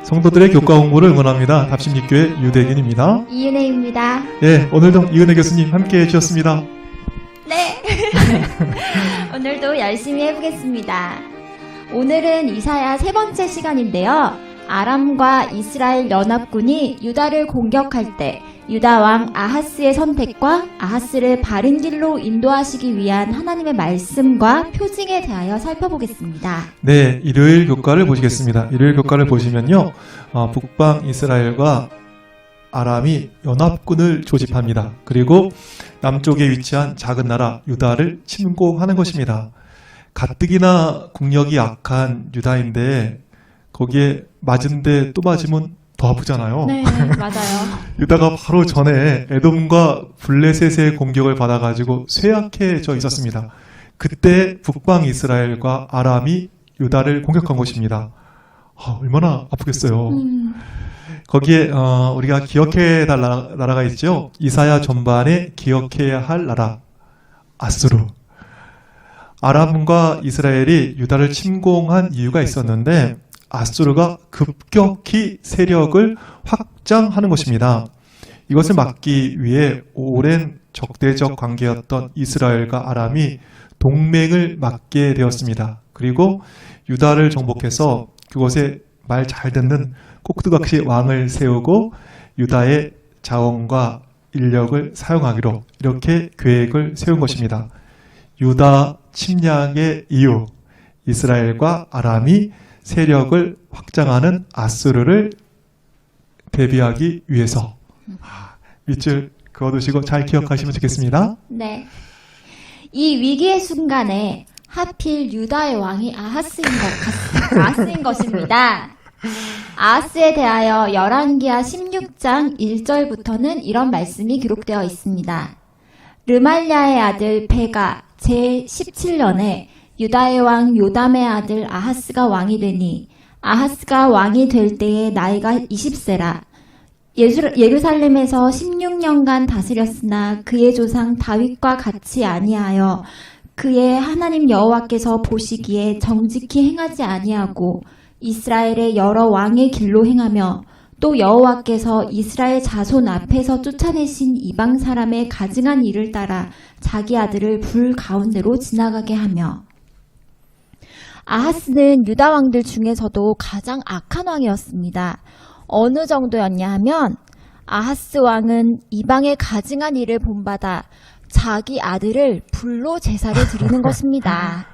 성도들의 교과 공부를 응원합니다. 답심리교회 유대균입니다. 이은혜입니다. 예, 오늘도 이은혜 교수님 함께 해주셨습니다. 네. 오늘도 열심히 해보겠습니다. 오늘은 이사야 세 번째 시간인데요. 아람과 이스라엘 연합군이 유다를 공격할 때 유다 왕 아하스의 선택과 아하스를 바른 길로 인도하시기 위한 하나님의 말씀과 표징에 대하여 살펴보겠습니다. 네, 일요일 교과를 보시겠습니다. 일요일 교과를 보시면요, 북방 이스라엘과 아람이 연합군을 조집합니다. 그리고 남쪽에 위치한 작은 나라 유다를 침공하는 것입니다. 가뜩이나 국력이 약한 유다인데 거기에 맞은데 또 맞으면 더 아프잖아요. 네, 맞아요. 유다가 바로 전에 에돔과 블레셋의 공격을 받아가지고 쇠약해져 있었습니다. 그때 북방 이스라엘과 아람이 유다를 공격한 것입니다. 얼마나 아프겠어요. 거기에 우리가 기억해야 할 나라가 있죠. 이사야 전반에 기억해야 할 나라, 아수르. 아람과 이스라엘이 유다를 침공한 이유가 있었는데 아수르가 급격히 세력을 확장하는 것입니다. 이것을 막기 위해 오랜 적대적 관계였던 이스라엘과 아람이 동맹을 맺게 되었습니다. 그리고 유다를 정복해서 그곳에 말 잘 듣는 꼭두각시 왕을 세우고 유다의 자원과 인력을 사용하기로 이렇게 계획을 세운 것입니다. 유다 침략의 이유, 이스라엘과 아람이 세력을 확장하는 아수르를 대비하기 위해서. 밑줄 그어두시고 잘 기억하시면 좋겠습니다. 네. 이 위기의 순간에 하필 유다의 왕이 아하스인 것입니다. 아하스에 대하여 열왕기하 16장 1절부터는 이런 말씀이 기록되어 있습니다. 르말랴의 아들 베가 제17년에 유다의 왕 요담의 아들 아하스가 왕이 되니 아하스가 왕이 될 때에 나이가 20세라. 예루살렘에서 16년간 다스렸으나 그의 조상 다윗과 같이 아니하여 그의 하나님 여호와께서 보시기에 정직히 행하지 아니하고 이스라엘의 여러 왕의 길로 행하며 또 여호와께서 이스라엘 자손 앞에서 쫓아내신 이방 사람의 가증한 일을 따라 자기 아들을 불 가운데로 지나가게 하며. 아하스는 유다 왕들 중에서도 가장 악한 왕이었습니다. 어느 정도였냐 하면 아하스 왕은 이방의 가증한 일을 본받아 자기 아들을 불로 제사를 드리는 것입니다.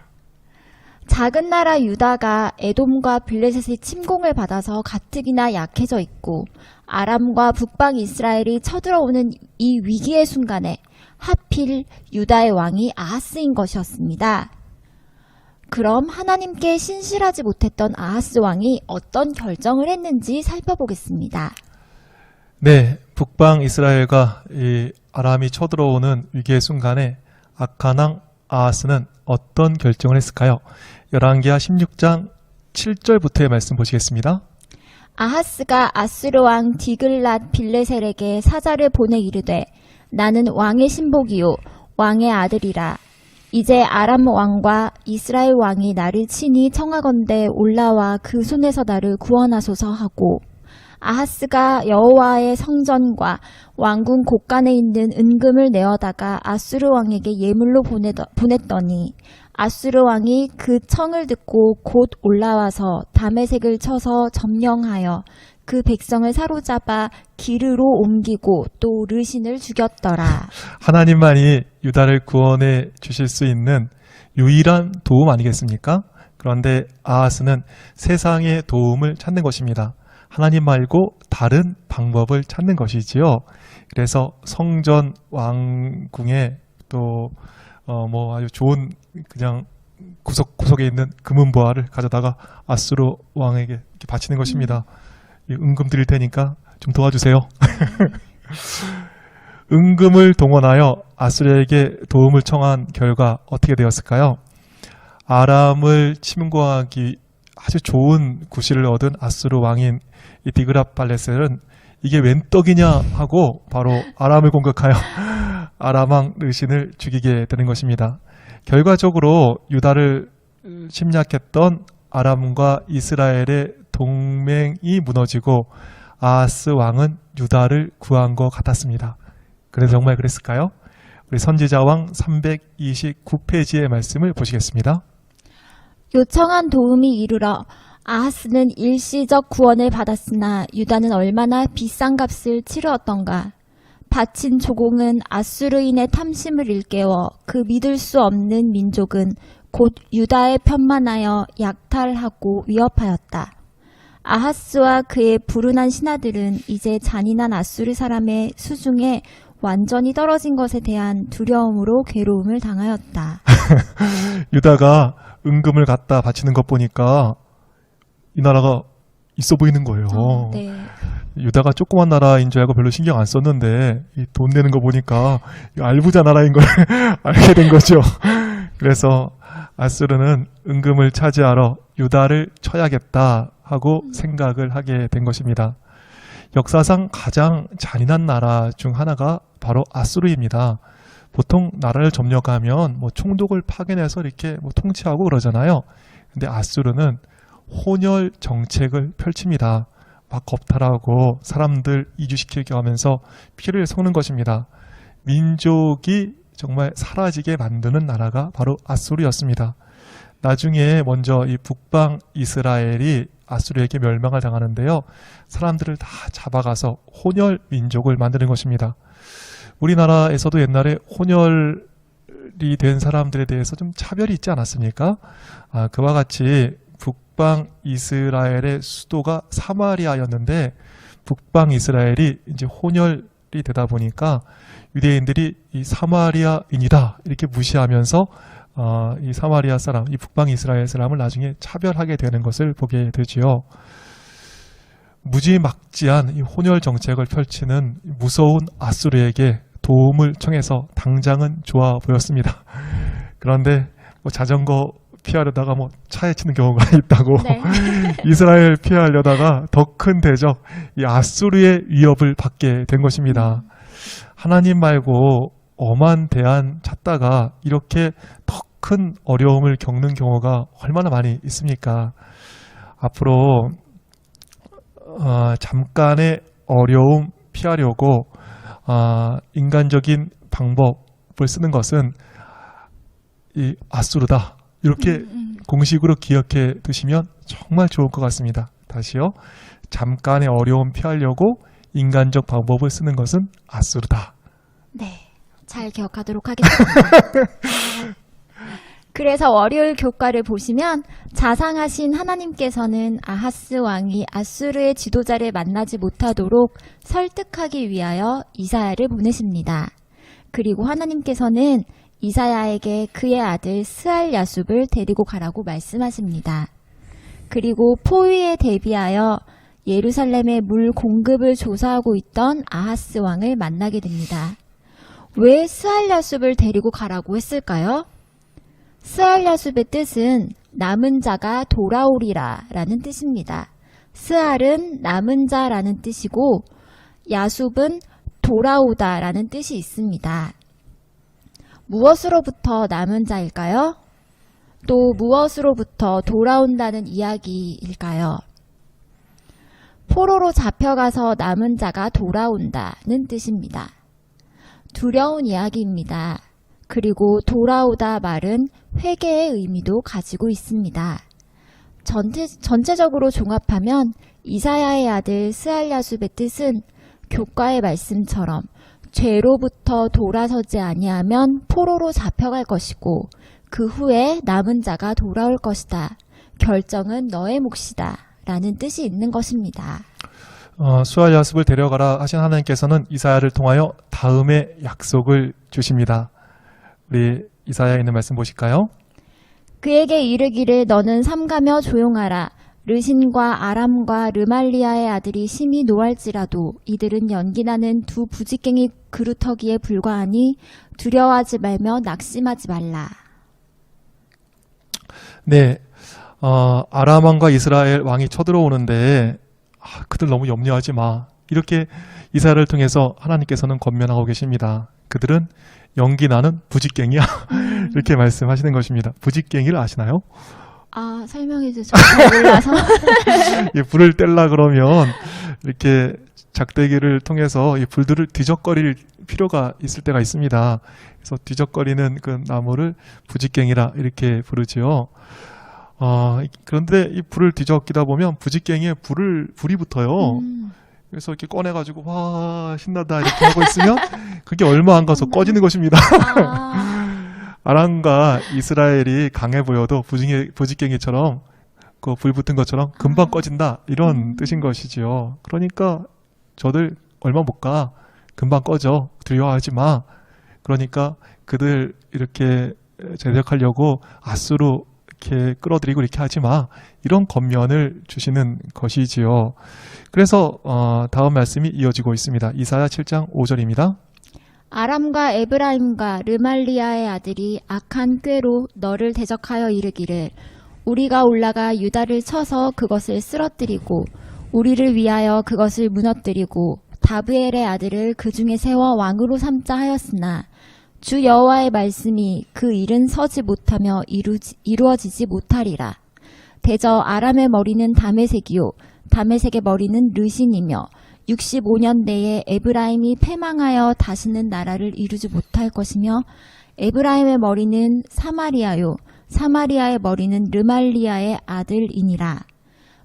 작은 나라 유다가 에돔과 블레셋의 침공을 받아서 가뜩이나 약해져 있고 아람과 북방 이스라엘이 쳐들어오는 이 위기의 순간에 하필 유다의 왕이 아하스인 것이었습니다. 그럼 하나님께 신실하지 못했던 아하스 왕이 어떤 결정을 했는지 살펴보겠습니다. 네, 북방 이스라엘과 이 아람이 쳐들어오는 위기의 순간에 악한 왕 아하스는 어떤 결정을 했을까요? 열왕기하 16장 7절부터의 말씀 보시겠습니다. 아하스가 아수르 왕 디글랏 빌레셀에게 사자를 보내 이르되 나는 왕의 신복이요 왕의 아들이라. 이제 아람 왕과 이스라엘 왕이 나를 친히 청하건대 올라와 그 손에서 나를 구원하소서 하고 아하스가 여호와의 성전과 왕궁 곳간에 있는 은금을 내어다가 아수르 왕에게 예물로 보냈더니 아수르 왕이 그 청을 듣고 곧 올라와서 다메섹을 쳐서 점령하여 그 백성을 사로잡아 기르로 옮기고 또 르신을 죽였더라. 하나님만이 유다를 구원해 주실 수 있는 유일한 도움 아니겠습니까? 그런데 아하스는 세상의 도움을 찾는 것입니다. 하나님 말고 다른 방법을 찾는 것이지요. 그래서 성전 왕궁에 또 아주 좋은 그냥 구석구석에 있는 금은보화를 가져다가 아수르 왕에게 이렇게 바치는 것입니다. 은금 드릴 테니까 좀 도와주세요. 은금을 동원하여 아수르에게 도움을 청한 결과 어떻게 되었을까요? 아람을 침공하기 아주 좋은 구실을 얻은 아수르 왕인 이 디그랏 발레셀은 이게 웬 떡이냐 하고 바로 아람을 공격하여 아람 왕 르신을 죽이게 되는 것입니다. 결과적으로 유다를 침략했던 아람과 이스라엘의 동맹이 무너지고 아하스 왕은 유다를 구한 것 같았습니다. 그래서 정말 그랬을까요? 우리 선지자왕 329페이지의 말씀을 보시겠습니다. 요청한 도움이 이르러 아하스는 일시적 구원을 받았으나 유다는 얼마나 비싼 값을 치르었던가. 바친 조공은 아수르인의 탐심을 일깨워 그 믿을 수 없는 민족은 곧 유다에 편만하여 약탈하고 위협하였다. 아하스와 그의 불운한 신하들은 이제 잔인한 아수르 사람의 수중에 완전히 떨어진 것에 대한 두려움으로 괴로움을 당하였다. 유다가 은금을 갖다 바치는 것 보니까 이 나라가 있어 보이는 거예요. 네. 유다가 조그만 나라인 줄 알고 별로 신경 안 썼는데 이 돈 내는 거 보니까 이 알부자 나라인 걸 알게 된 거죠. 그래서 아수르는 은금을 차지하러 유다를 쳐야겠다 하고 생각을 하게 된 것입니다. 역사상 가장 잔인한 나라 중 하나가 바로 아수르입니다. 보통 나라를 점령하면 뭐 총독을 파견해서 이렇게 뭐 통치하고 그러잖아요. 근데 아수르는 혼혈 정책을 펼칩니다. 막 겁탈하고 사람들 이주시키게 하면서 피를 섞는 것입니다. 민족이 정말 사라지게 만드는 나라가 바로 아수르였습니다. 나중에 먼저 이 북방 이스라엘이 아수르에게 멸망을 당하는데요. 사람들을 다 잡아가서 혼혈 민족을 만드는 것입니다. 우리나라에서도 옛날에 혼혈이 된 사람들에 대해서 좀 차별이 있지 않았습니까? 그와 같이 북방 이스라엘의 수도가 사마리아였는데 북방 이스라엘이 이제 혼혈이 되다 보니까 유대인들이 이 사마리아인이다 이렇게 무시하면서 이 사마리아 사람, 이 북방 이스라엘 사람을 나중에 차별하게 되는 것을 보게 되지요. 무지막지한 이 혼혈 정책을 펼치는 무서운 아수르에게 도움을 청해서 당장은 좋아 보였습니다. 그런데 뭐 자전거 피하려다가 뭐 차에 치는 경우가 있다고 네. 이스라엘 피하려다가 더 큰 대적 이 아수르의 위협을 받게 된 것입니다. 하나님 말고 엄한 대안 찾다가 이렇게 더 큰 어려움을 겪는 경우가 얼마나 많이 있습니까? 앞으로 잠깐의 어려움 피하려고 인간적인 방법을 쓰는 것은 이 아수르다. 이렇게 공식으로 기억해 두시면 정말 좋을 것 같습니다. 다시요. 잠깐의 어려움 피하려고 인간적 방법을 쓰는 것은 아수르다. 네, 잘 기억하도록 하겠습니다. 그래서 월요일 교과를 보시면 자상하신 하나님께서는 아하스 왕이 아수르의 지도자를 만나지 못하도록 설득하기 위하여 이사야를 보내십니다. 그리고 하나님께서는 이사야에게 그의 아들 스알야숲을 데리고 가라고 말씀하십니다. 그리고 포위에 대비하여 예루살렘의 물 공급을 조사하고 있던 아하스 왕을 만나게 됩니다. 왜 스알야숲을 데리고 가라고 했을까요? 스알야숲의 뜻은 남은 자가 돌아오리라 라는 뜻입니다. 스알은 남은 자라는 뜻이고 야숲은 돌아오다 라는 뜻이 있습니다. 무엇으로부터 남은 자일까요? 또 무엇으로부터 돌아온다는 이야기일까요? 포로로 잡혀가서 남은 자가 돌아온다는 뜻입니다. 두려운 이야기입니다. 그리고 돌아오다 말은 회개의 의미도 가지고 있습니다. 전체적으로 종합하면 이사야의 아들 스알야숲의 뜻은 교과의 말씀처럼 죄로부터 돌아서지 아니하면 포로로 잡혀갈 것이고 그 후에 남은 자가 돌아올 것이다. 결정은 너의 몫이다. 라는 뜻이 있는 것입니다. 스알야숲을 데려가라 하신 하나님께서는 이사야를 통하여 다음의 약속을 주십니다. 우리 이사야에 있는 말씀 보실까요? 그에게 이르기를 너는 삼가며 조용하라. 르신과 아람과 르말리아의 아들이 심히 노할지라도 이들은 연기나는 두 부지깽이 그루터기에 불과하니 두려워하지 말며 낙심하지 말라. 네, 아람 왕과 이스라엘 왕이 쳐들어오는데 그들 너무 염려하지 마. 이렇게 이사야를 통해서 하나님께서는 권면하고 계십니다. 그들은 연기 나는 부지깽이야. 이렇게 말씀하시는 것입니다. 부지깽이를 아시나요? 설명해 주셔서 잘 몰라서. 이 불을 뗄라 그러면 이렇게 작대기를 통해서 이 불들을 뒤적거릴 필요가 있을 때가 있습니다. 그래서 뒤적거리는 그 나무를 부직갱이라 이렇게 부르지요. 그런데 이 불을 뒤적이다 보면 부직갱이에 불이 붙어요. 그래서 이렇게 꺼내가지고 와 신나다 이렇게 하고 있으면 그게 얼마 안 가서 꺼지는 것입니다. 아람과 이스라엘이 강해 보여도 부직갱이처럼 그 불 붙은 것처럼 금방 꺼진다 이런 뜻인 것이지요. 그러니까 저들 얼마 못 가 금방 꺼져 두려워하지 마. 그러니까 그들 이렇게 제적하려고 아수로 이렇게 끌어들이고 이렇게 하지 마. 이런 권면을 주시는 것이지요. 그래서 다음 말씀이 이어지고 있습니다. 이사야 7장 5절입니다. 아람과 에브라임과 르말리아의 아들이 악한 꾀로 너를 대적하여 이르기를 우리가 올라가 유다를 쳐서 그것을 쓰러뜨리고 우리를 위하여 그것을 무너뜨리고 다브엘의 아들을 그 중에 세워 왕으로 삼자 하였으나 주 여호와의 말씀이 그 일은 서지 못하며 이루어지지 못하리라. 대저 아람의 머리는 다메섹이요 다메섹의 머리는 르신이며 65년 내에 에브라임이 패망하여 다시는 나라를 이루지 못할 것이며 에브라임의 머리는 사마리아요 사마리아의 머리는 르말리아의 아들이니라.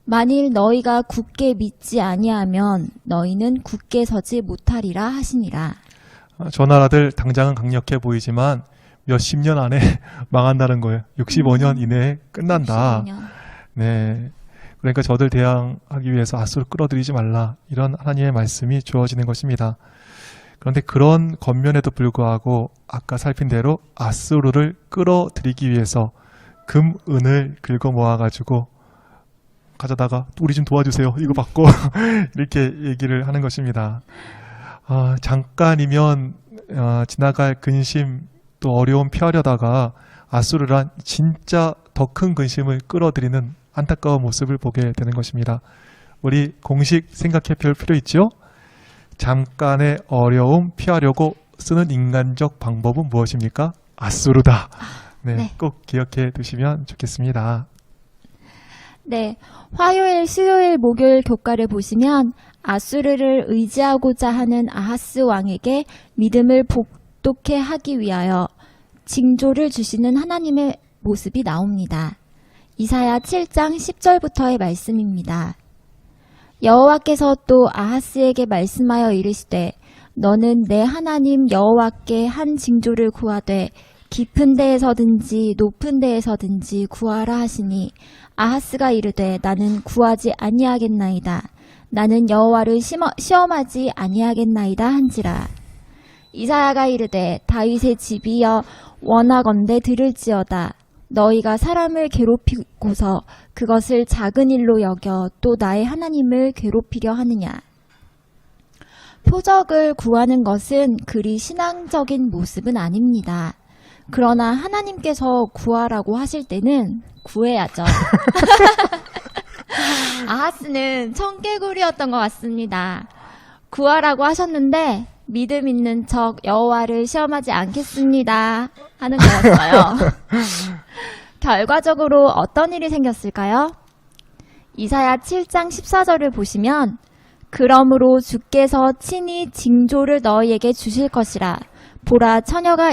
만일 너희가 굳게 믿지 아니하면 너희는 굳게 서지 못하리라 하시니라. 저 나라들 당장은 강력해 보이지만 몇십 년 안에 망한다는 거예요. 65년 이내에 끝난다. 65년. 네. 그러니까 저들 대항하기 위해서 아수를 끌어들이지 말라. 이런 하나님의 말씀이 주어지는 것입니다. 그런데 그런 겉면에도 불구하고 아까 살핀 대로 아수르를 끌어들이기 위해서 금, 은을 긁어 모아가지고 가져다가 우리 좀 도와주세요. 이거 받고 이렇게 얘기를 하는 것입니다. 잠깐이면 지나갈 근심 또 어려움 피하려다가 아수르란 진짜 더 큰 근심을 끌어들이는 안타까운 모습을 보게 되는 것입니다. 우리 공식 생각해 볼 필요 있죠? 잠깐의 어려움 피하려고 쓰는 인간적 방법은 무엇입니까? 아수르다. 네, 네. 꼭 기억해 두시면 좋겠습니다. 네, 화요일, 수요일, 목요일 교과를 보시면 아수르를 의지하고자 하는 아하스 왕에게 믿음을 복독해 하기 위하여 징조를 주시는 하나님의 모습이 나옵니다. 이사야 7장 10절부터의 말씀입니다. 여호와께서 또 아하스에게 말씀하여 이르시되 너는 내 하나님 여호와께 한 징조를 구하되 깊은 데에서든지 높은 데에서든지 구하라 하시니 아하스가 이르되 나는 구하지 아니하겠나이다. 나는 여호와를 시험하지 아니하겠나이다 한지라. 이사야가 이르되 다윗의 집이여 원하건대 들을지어다. 너희가 사람을 괴롭히고서 그것을 작은 일로 여겨 또 나의 하나님을 괴롭히려 하느냐. 표적을 구하는 것은 그리 신앙적인 모습은 아닙니다. 그러나 하나님께서 구하라고 하실 때는 구해야죠. 아하스는 청개구리였던 것 같습니다. 구하라고 하셨는데 믿음 있는 척 여호와를 시험하지 않겠습니다 하는 거였어요. 결과적으로 어떤 일이 생겼을까요? 이사야 7장 14절을 보시면 그러므로 주께서 친히 징조를 너희에게 주실 것이라. 보라 처녀가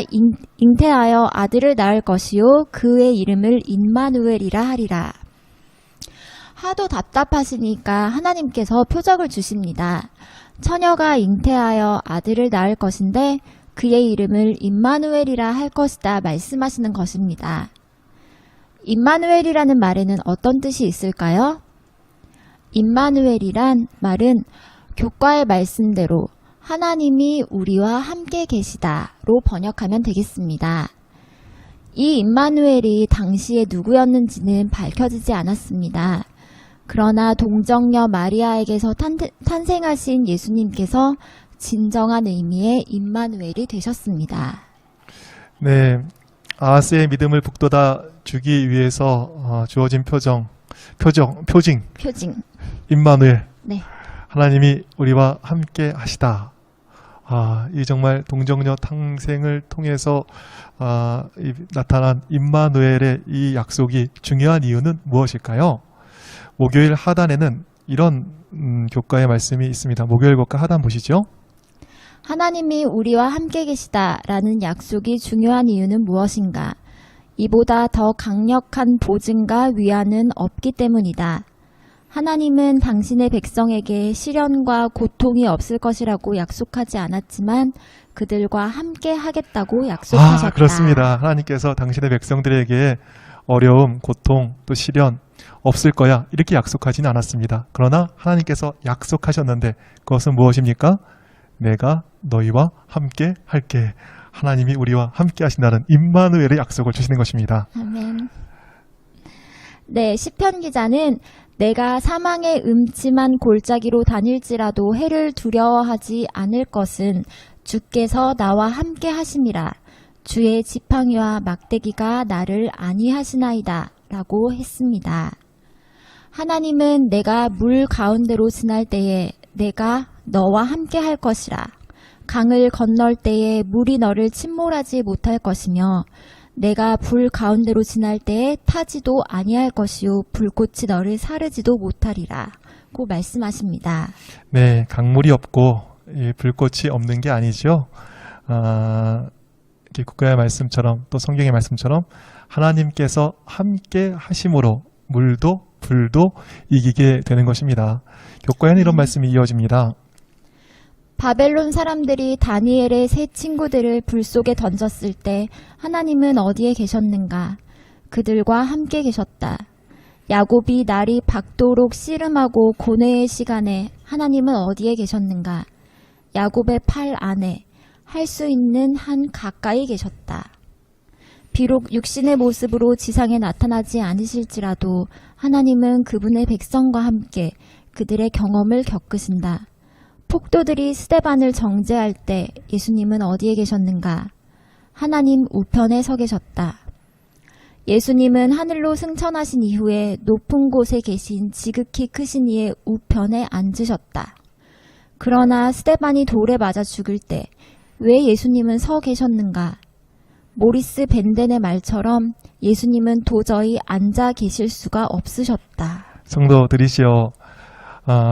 잉태하여 아들을 낳을 것이요 그의 이름을 임마누엘이라 하리라. 하도 답답하시니까 하나님께서 표적을 주십니다. 처녀가 잉태하여 아들을 낳을 것인데 그의 이름을 임마누엘이라 할 것이다 말씀하시는 것입니다. 임마누엘이라는 말에는 어떤 뜻이 있을까요? 임마누엘이란 말은 교과의 말씀대로 하나님이 우리와 함께 계시다로 번역하면 되겠습니다. 이 임마누엘이 당시에 누구였는지는 밝혀지지 않았습니다. 그러나 동정녀 마리아에게서 탄생하신 예수님께서 진정한 의미의 임마누엘이 되셨습니다. 네, 아하스의 믿음을 북돋아 주기 위해서 주어진 표징, 표징. 임마누엘. 네. 하나님이 우리와 함께 하시다. 이 정말 동정녀 탕생을 통해서 나타난 임마누엘의 이 약속이 중요한 이유는 무엇일까요? 목요일 하단에는 이런 교과의 말씀이 있습니다. 목요일 교과 하단 보시죠. 하나님이 우리와 함께 계시다라는 약속이 중요한 이유는 무엇인가? 이보다 더 강력한 보증과 위안은 없기 때문이다. 하나님은 당신의 백성에게 시련과 고통이 없을 것이라고 약속하지 않았지만 그들과 함께 하겠다고 약속하셨다. 그렇습니다. 하나님께서 당신의 백성들에게 어려움, 고통, 또 시련 없을 거야 이렇게 약속하지는 않았습니다. 그러나 하나님께서 약속하셨는데 그것은 무엇입니까? 내가 너희와 함께 할게. 하나님이 우리와 함께 하신다는 임마누엘의 약속을 주시는 것입니다. 아멘. 네, 시편 기자는 내가 사망의 음침한 골짜기로 다닐지라도 해를 두려워하지 않을 것은 주께서 나와 함께 하심이라. 주의 지팡이와 막대기가 나를 안위하시나이다 라고 했습니다. 하나님은 내가 물 가운데로 지날 때에 내가 너와 함께 할 것이라. 강을 건널 때에 물이 너를 침몰하지 못할 것이며 내가 불 가운데로 지날 때에 타지도 아니할 것이요 불꽃이 너를 사르지도 못하리라 고 말씀하십니다. 네, 강물이 없고 불꽃이 없는 게 아니죠. 이렇게 국가의 말씀처럼 또 성경의 말씀처럼 하나님께서 함께 하심으로 물도 불도 이기게 되는 것입니다. 교과에는 이런 말씀이 이어집니다. 바벨론 사람들이 다니엘의 세 친구들을 불 속에 던졌을 때 하나님은 어디에 계셨는가? 그들과 함께 계셨다. 야곱이 날이 밝도록 씨름하고 고뇌의 시간에 하나님은 어디에 계셨는가? 야곱의 팔 안에 할 수 있는 한 가까이 계셨다. 비록 육신의 모습으로 지상에 나타나지 않으실지라도 하나님은 그분의 백성과 함께 그들의 경험을 겪으신다. 폭도들이 스데반을 정죄할 때 예수님은 어디에 계셨는가? 하나님 우편에 서 계셨다. 예수님은 하늘로 승천하신 이후에 높은 곳에 계신 지극히 크신 이의 우편에 앉으셨다. 그러나 스데반이 돌에 맞아 죽을 때 왜 예수님은 서 계셨는가? 모리스 벤덴의 말처럼 예수님은 도저히 앉아 계실 수가 없으셨다. 성도들이시여,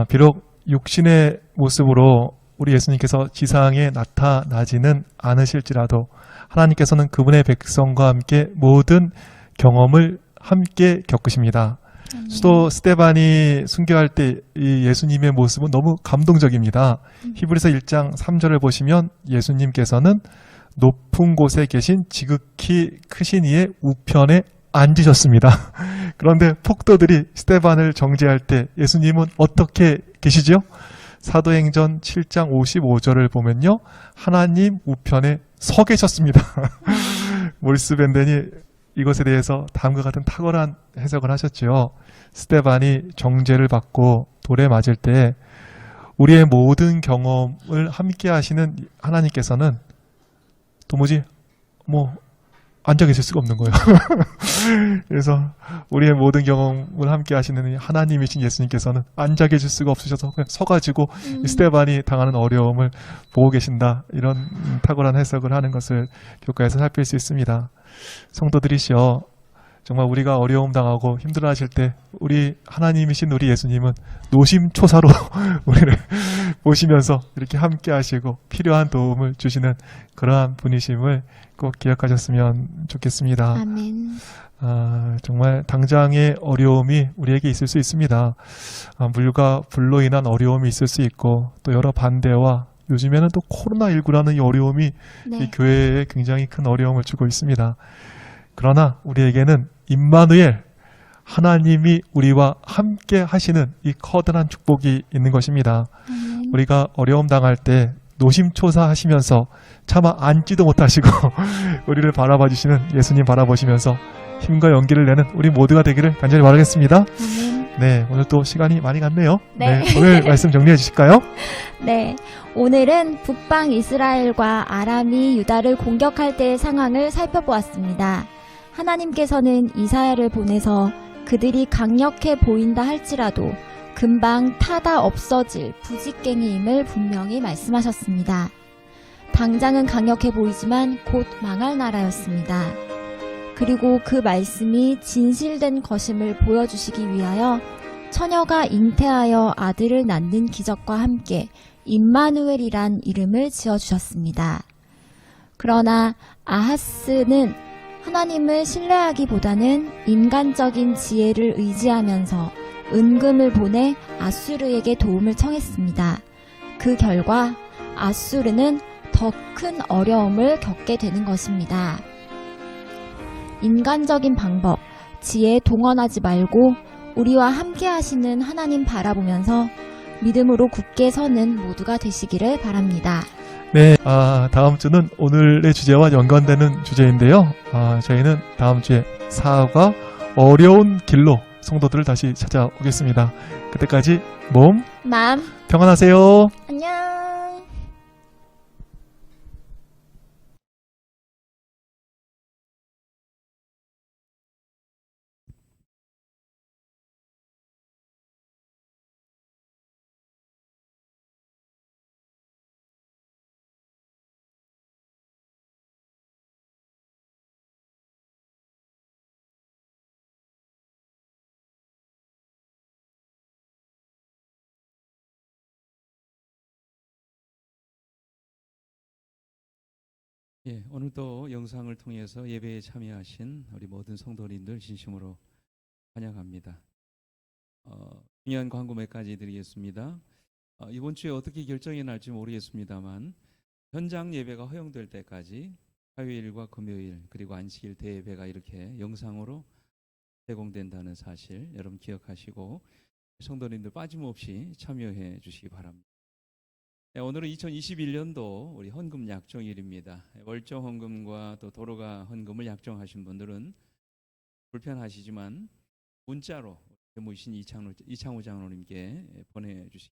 비록 육신의 모습으로 우리 예수님께서 지상에 나타나지는 않으실지라도 하나님께서는 그분의 백성과 함께 모든 경험을 함께 겪으십니다. 수도 스데반이 순교할 때 이 예수님의 모습은 너무 감동적입니다. 히브리서 1장 3절을 보시면 예수님께서는 높은 곳에 계신 지극히 크신 이의 우편에 앉으셨습니다. 그런데 폭도들이 스데반을 정죄할 때 예수님은 어떻게 계시죠? 사도행전 7장 55절을 보면요. 하나님 우편에 서 계셨습니다. 모리스 벤덴이 이것에 대해서 다음과 같은 탁월한 해석을 하셨죠. 스데반이 정죄를 받고 돌에 맞을 때 우리의 모든 경험을 함께 하시는 하나님께서는 도무지 앉아 계실 수가 없는 거예요. 그래서 우리의 모든 경험을 함께 하시는 하나님이신 예수님께서는 앉아 계실 수가 없으셔서 그냥 서가지고 스데반이 당하는 어려움을 보고 계신다. 이런 탁월한 해석을 하는 것을 교과에서 살필 수 있습니다. 성도들이시여, 정말 우리가 어려움 당하고 힘들어하실 때 우리 하나님이신 우리 예수님은 노심초사로 우리를 보시면서 이렇게 함께 하시고 필요한 도움을 주시는 그러한 분이심을 꼭 기억하셨으면 좋겠습니다. 아멘. 정말 당장의 어려움이 우리에게 있을 수 있습니다. 물과 불로 인한 어려움이 있을 수 있고 또 여러 반대와 요즘에는 또 코로나19라는 이 어려움이 이 교회에 굉장히 큰 어려움을 주고 있습니다. 그러나 우리에게는 임마누엘, 하나님이 우리와 함께 하시는 이 커다란 축복이 있는 것입니다. 우리가 어려움 당할 때 노심초사하시면서 차마 앉지도 못하시고 우리를 바라봐 주시는 예수님 바라보시면서 힘과 용기를 내는 우리 모두가 되기를 간절히 바라겠습니다. 네, 오늘 또 시간이 많이 갔네요. 네. 오늘 말씀 정리해 주실까요? 네, 오늘은 북방 이스라엘과 아람이 유다를 공격할 때의 상황을 살펴보았습니다. 하나님께서는 이사야를 보내서 그들이 강력해 보인다 할지라도 금방 타다 없어질 부직갱이임을 분명히 말씀하셨습니다. 당장은 강력해 보이지만 곧 망할 나라였습니다. 그리고 그 말씀이 진실된 것임을 보여주시기 위하여 처녀가 잉태하여 아들을 낳는 기적과 함께 임마누엘이란 이름을 지어주셨습니다. 그러나 아하스는 하나님을 신뢰하기보다는 인간적인 지혜를 의지하면서 은금을 보내 아수르에게 도움을 청했습니다. 그 결과 아수르는 더 큰 어려움을 겪게 되는 것입니다. 인간적인 방법, 지혜에 동원하지 말고 우리와 함께 하시는 하나님 바라보면서 믿음으로 굳게 서는 모두가 되시기를 바랍니다. 네, 다음 주는 오늘의 주제와 연관되는 주제인데요. 저희는 다음 주에 사과 어려운 길로 성도들을 다시 찾아오겠습니다. 그때까지 몸 마음 평안하세요. 안녕. 예, 오늘도 영상을 통해서 예배에 참여하신 우리 모든 성도님들 진심으로 환영합니다. 중요한 광고 몇 가지 드리겠습니다. 이번 주에 어떻게 결정이 날지 모르겠습니다만 현장 예배가 허용될 때까지 화요일과 금요일 그리고 안식일 대예배가 이렇게 영상으로 제공된다는 사실 여러분 기억하시고 성도님들 빠짐없이 참여해 주시기 바랍니다. 네, 오늘은 2021년도 우리 헌금 약정일입니다. 월정 헌금과 또 도로가 헌금을 약정하신 분들은 불편하시지만 문자로 모이신 이창우 장로님께 보내주시기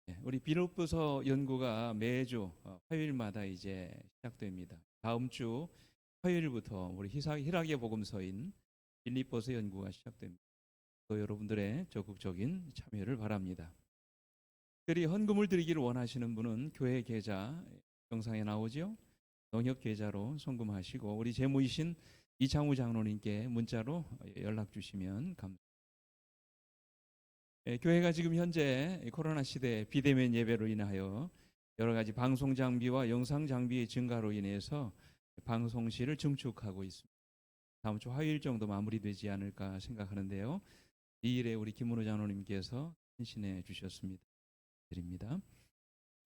바랍니다. 우리 빌립보서 연구가 매주 화요일마다 이제 시작됩니다. 다음 주 화요일부터 우리 희락의 복음서인 빌립보서 연구가 시작됩니다. 또 여러분들의 적극적인 참여를 바랍니다. 특별히 헌금을 드리기를 원하시는 분은 교회 계좌 영상에 나오죠. 농협 계좌로 송금하시고 우리 제무이신 이창우 장로님께 문자로 연락 주시면 감사합니다. 교회가 지금 현재 코로나 시대 비대면 예배로 인하여 여러 가지 방송 장비와 영상 장비의 증가로 인해서 방송실을 증축하고 있습니다. 다음 주 화요일 정도 마무리되지 않을까 생각하는데요. 이 일에 우리 김문호 장로님께서 헌신해 주셨습니다. 드립니다.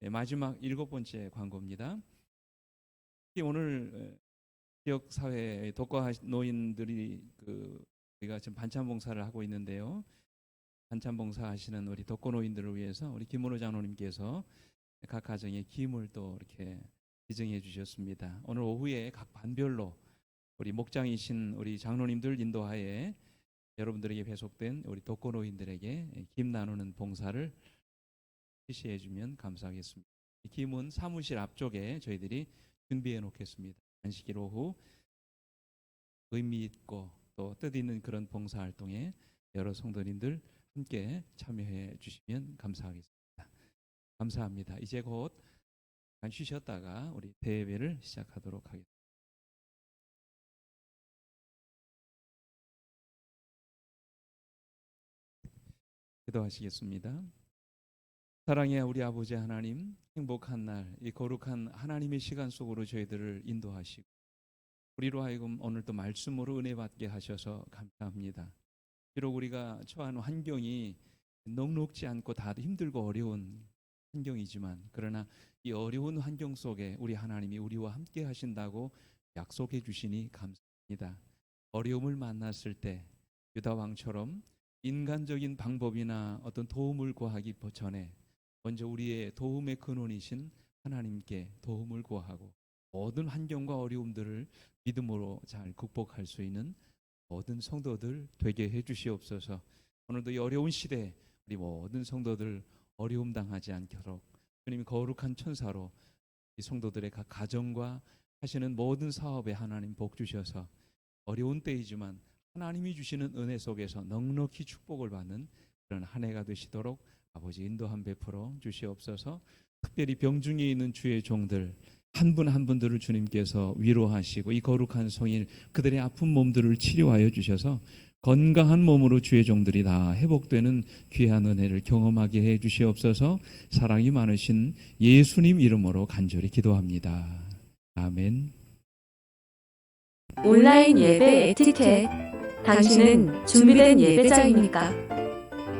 마지막 7번째 광고입니다. 오늘 지역 사회 독거 노인들이 우리가 지금 반찬 봉사를 하고 있는데요. 반찬 봉사 하시는 우리 독거 노인들을 위해서 우리 김문호 장로님께서 각 가정에 기임을 또 이렇게 지정해 주셨습니다. 오늘 오후에 각 반별로 우리 목장이신 우리 장로님들 인도하에 여러분들에게 배속된 우리 독거 노인들에게 기임 나누는 봉사를 지시해 주면 감사하겠습니다. 기임은 사무실 앞쪽에 저희들이 준비해 놓겠습니다. 안식일 오후 의미 있고 또 뜻있는 그런 봉사활동에 여러 성도님들 함께 참여해 주시면 감사하겠습니다. 감사합니다. 이제 곧 잠깐 쉬셨다가 우리 대예배를 시작하도록 하겠습니다. 기도하시겠습니다. 사랑의 우리 아버지 하나님, 행복한 날, 이 거룩한 하나님의 시간 속으로 저희들을 인도하시고 우리로 하여금 오늘도 말씀으로 은혜 받게 하셔서 감사합니다. 비록 우리가 처한 환경이 넉넉지 않고 다들 힘들고 어려운 환경이지만 그러나 이 어려운 환경 속에 우리 하나님이 우리와 함께 하신다고 약속해 주시니 감사합니다. 어려움을 만났을 때 유다 왕처럼 인간적인 방법이나 어떤 도움을 구하기 전에 먼저 우리의 도움의 근원이신 하나님께 도움을 구하고 모든 환경과 어려움들을 믿음으로 잘 극복할 수 있는 모든 성도들 되게 해주시옵소서. 오늘도 이 어려운 시대에 우리 모든 성도들 어려움 당하지 않도록 주님이 거룩한 천사로 이 성도들의 각 가정과 하시는 모든 사업에 하나님 복 주셔서 어려운 때이지만 하나님이 주시는 은혜 속에서 넉넉히 축복을 받는 그런 한 해가 되시도록 아버지 인도함 베풀어 주시옵소서. 특별히 병중에 있는 주의 종들 한 분 한 분들을 주님께서 위로하시고 이 거룩한 성일 그들의 아픈 몸들을 치료하여 주셔서 건강한 몸으로 주의 종들이 다 회복되는 귀한 은혜를 경험하게 해 주시옵소서. 사랑이 많으신 예수님 이름으로 간절히 기도합니다. 아멘. 온라인 예배 에티켓. 당신은 준비된 예배자입니까?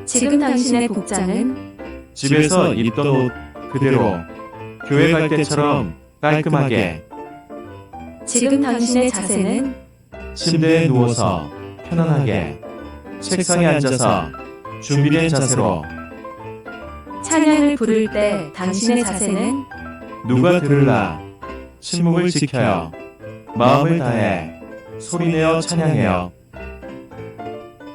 지금 당신의 복장은 집에서 입던 옷 그대로 교회 갈 때처럼 깔끔하게. 지금 당신의 자세는 침대에 누워서 편안하게 책상에 앉아서 준비된 자세로. 찬양을 부를 때 당신의 자세는 누가 들을라 침묵을 지켜요. 마음을 다해 소리내어 찬양해요.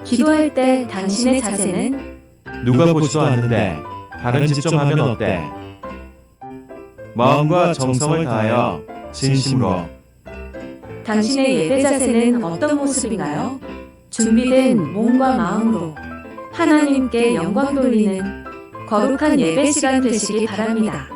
기도할 때 당신의 자세는 누가 보지도 않는데 다른 집 좀 하면 어때? 마음과 정성을 다하여 진심으로. 당신의 예배 자세는 어떤 모습인가요? 준비된 몸과 마음으로 하나님께 영광 돌리는 거룩한 예배 시간 되시기 바랍니다.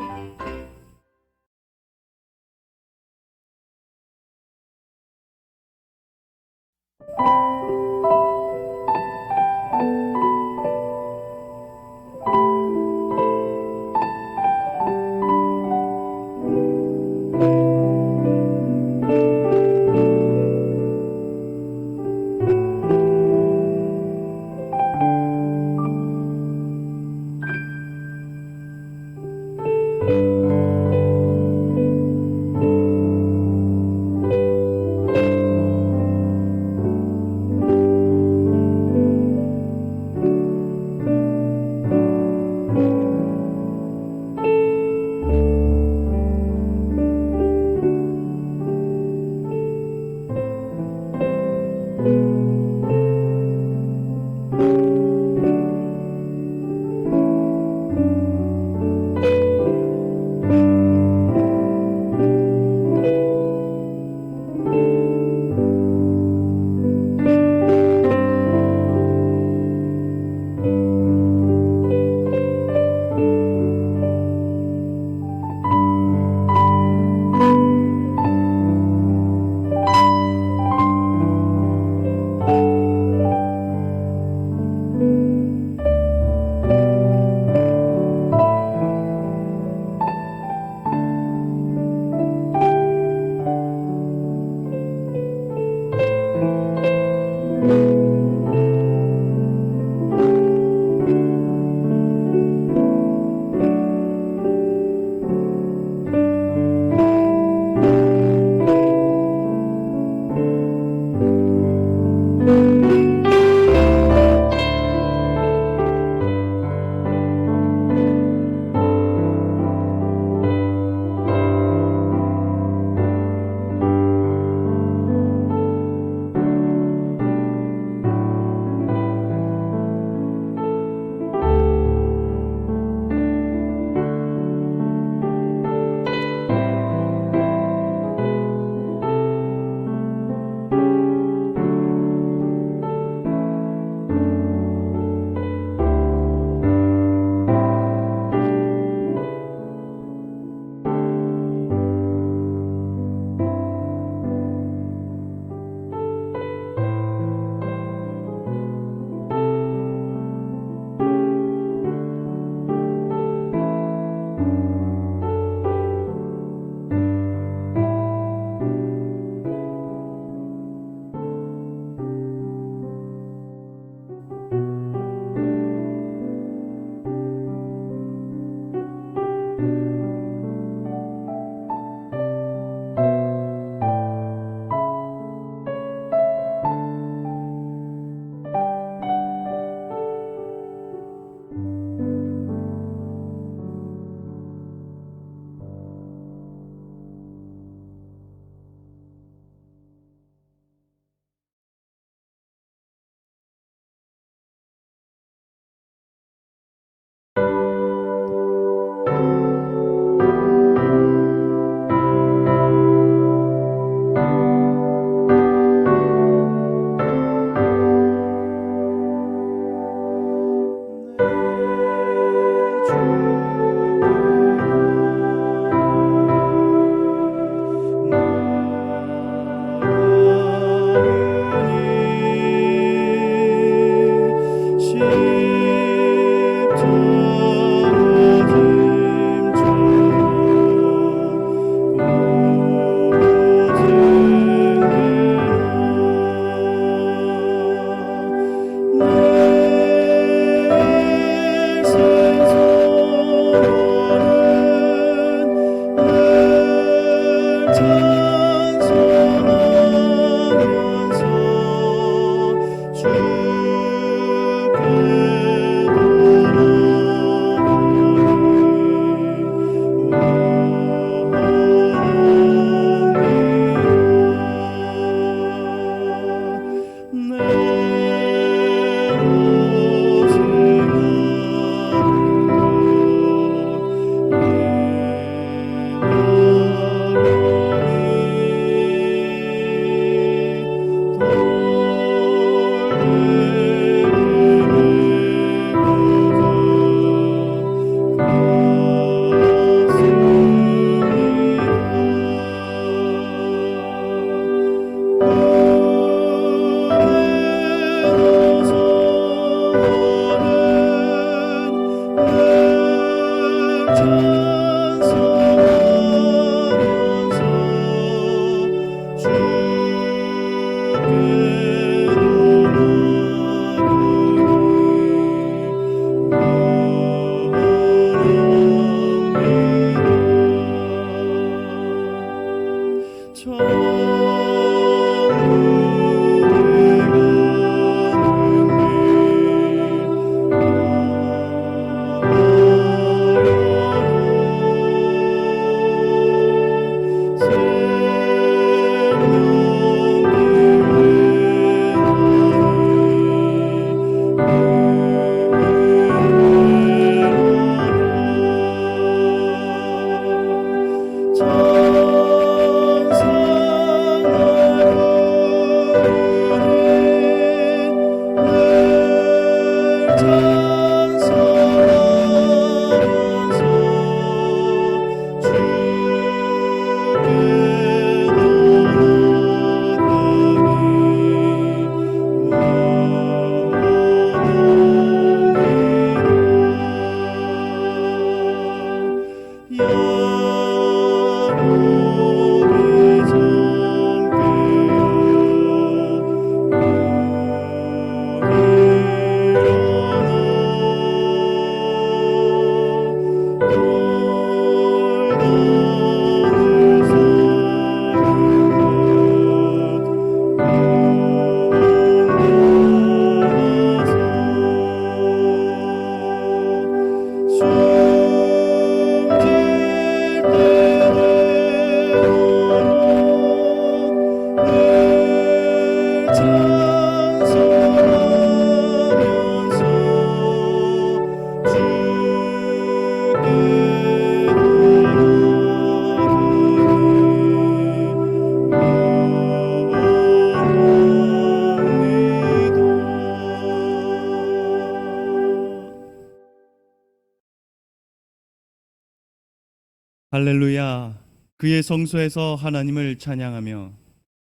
할렐루야. 그의 성소에서 하나님을 찬양하며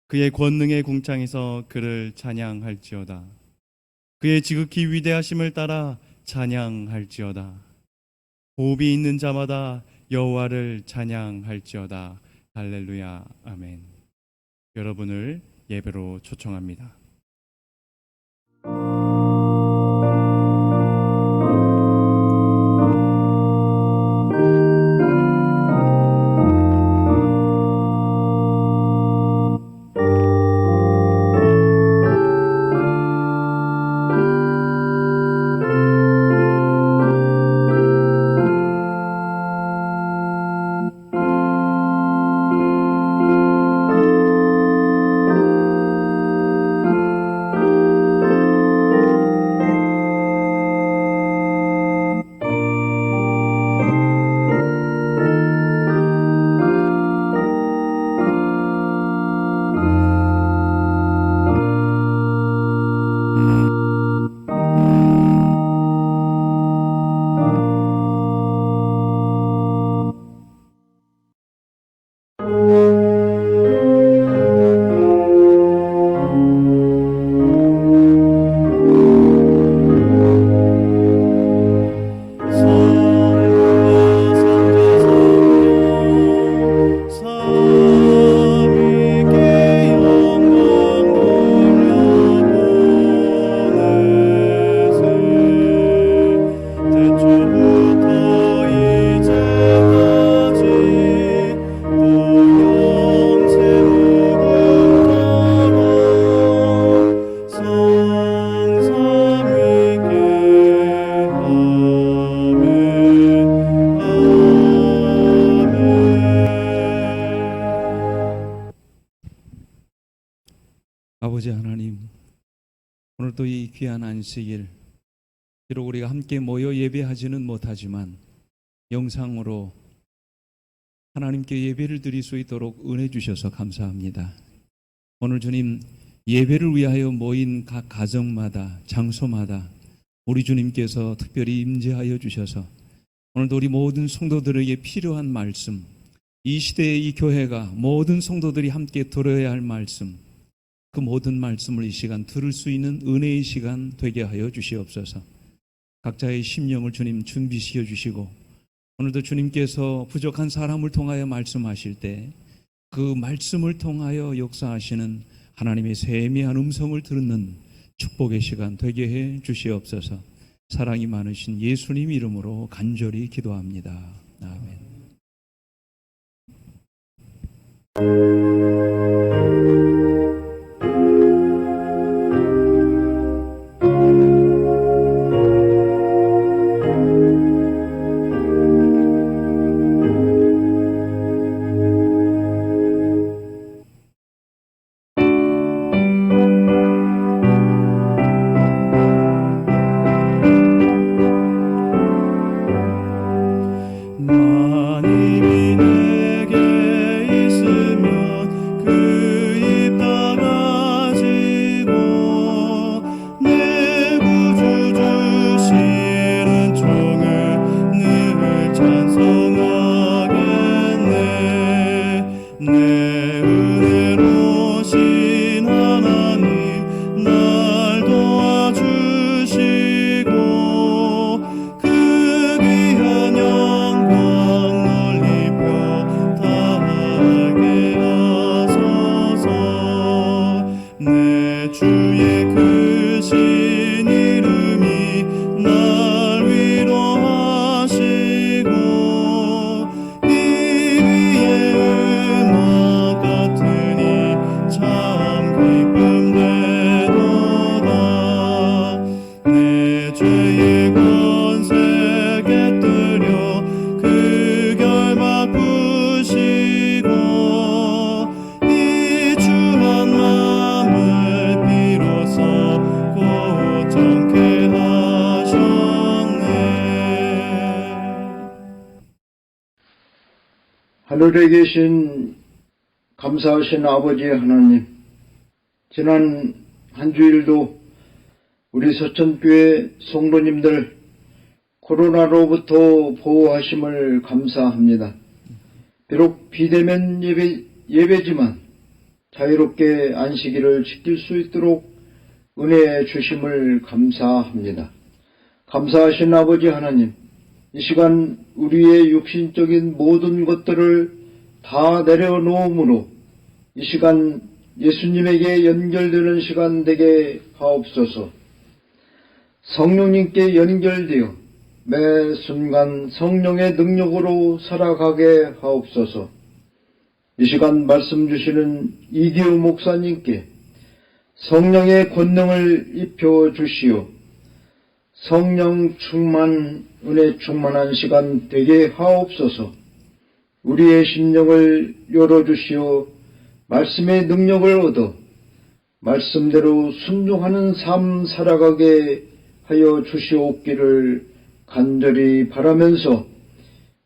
그의 권능의 궁창에서 그를 찬양할지어다. 그의 지극히 위대하심을 따라 찬양할지어다. 호흡이 있는 자마다 여호와를 찬양할지어다. 할렐루야. 아멘. 여러분을 예배로 초청합니다. 아버지 하나님, 오늘도 이 귀한 안식일, 비록 우리가 함께 모여 예배하지는 못하지만 영상으로 하나님께 예배를 드릴 수 있도록 은혜 주셔서 감사합니다. 오늘 주님, 예배를 위하여 모인 각 가정마다, 장소마다 우리 주님께서 특별히 임재하여 주셔서 오늘도 우리 모든 성도들에게 필요한 말씀, 이 시대의 이 교회가 모든 성도들이 함께 들어야 할 말씀, 그 모든 말씀을 이 시간 들을 수 있는 은혜의 시간 되게 하여 주시옵소서. 각자의 심령을 주님 준비시켜 주시고, 오늘도 주님께서 부족한 사람을 통하여 말씀하실 때 그 말씀을 통하여 역사하시는 하나님의 세미한 음성을 듣는 축복의 시간 되게 해 주시옵소서. 사랑이 많으신 예수님 이름으로 간절히 기도합니다. 아멘. 하나님이 내게 있으면 그 입 닫아지고 내 구주 주시는 종을 늘 찬송하겠네. 내 은혜로신 하나님 날 도와주시고 그 귀한 영광 내 주의 크신 이름이 날 위로하시고 이 위에 음악 같으니 참 기쁨 되도다. 내 죄의 권세 깨뜨려 그 결박 부시고 이 주한 마음을 비로소 고정케 하셨네. 하늘에 계신 감사하신 아버지 하나님, 지난 한 주일도 우리 서천교회 성도님들 코로나로부터 보호하심을 감사합니다. 비록 비대면 예배지만 자유롭게 안식일을 지킬 수 있도록 은혜 주심을 감사합니다. 감사하신 아버지 하나님, 이 시간 우리의 육신적인 모든 것들을 다 내려놓음으로 이 시간 예수님에게 연결되는 시간 되게 하옵소서. 성령님께 연결되어 매 순간 성령의 능력으로 살아가게 하옵소서. 이 시간 말씀 주시는 이기우 목사님께 성령의 권능을 입혀 주시오. 성령 충만, 은혜 충만한 시간 되게 하옵소서. 우리의 심령을 열어주시어 말씀의 능력을 얻어 말씀대로 순종하는 삶 살아가게 하여 주시옵기를 간절히 바라면서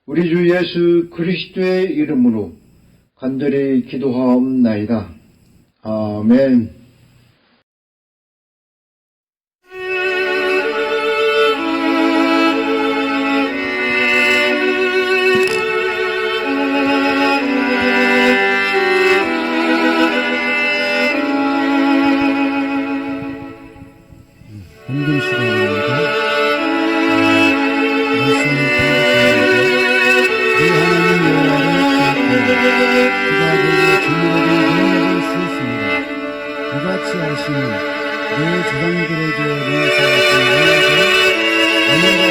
우리 주 예수 그리스도의 이름으로 간절히 기도하옵나이다. 아멘. 헌금 시간입니다. 말씀을 통해서 우리 하나님 여호와를 기억하고 그가 우리에게 정밀하게 능력을 주었습니다. 이같이 하시는 내 조상들에게 맹세하신 은혜가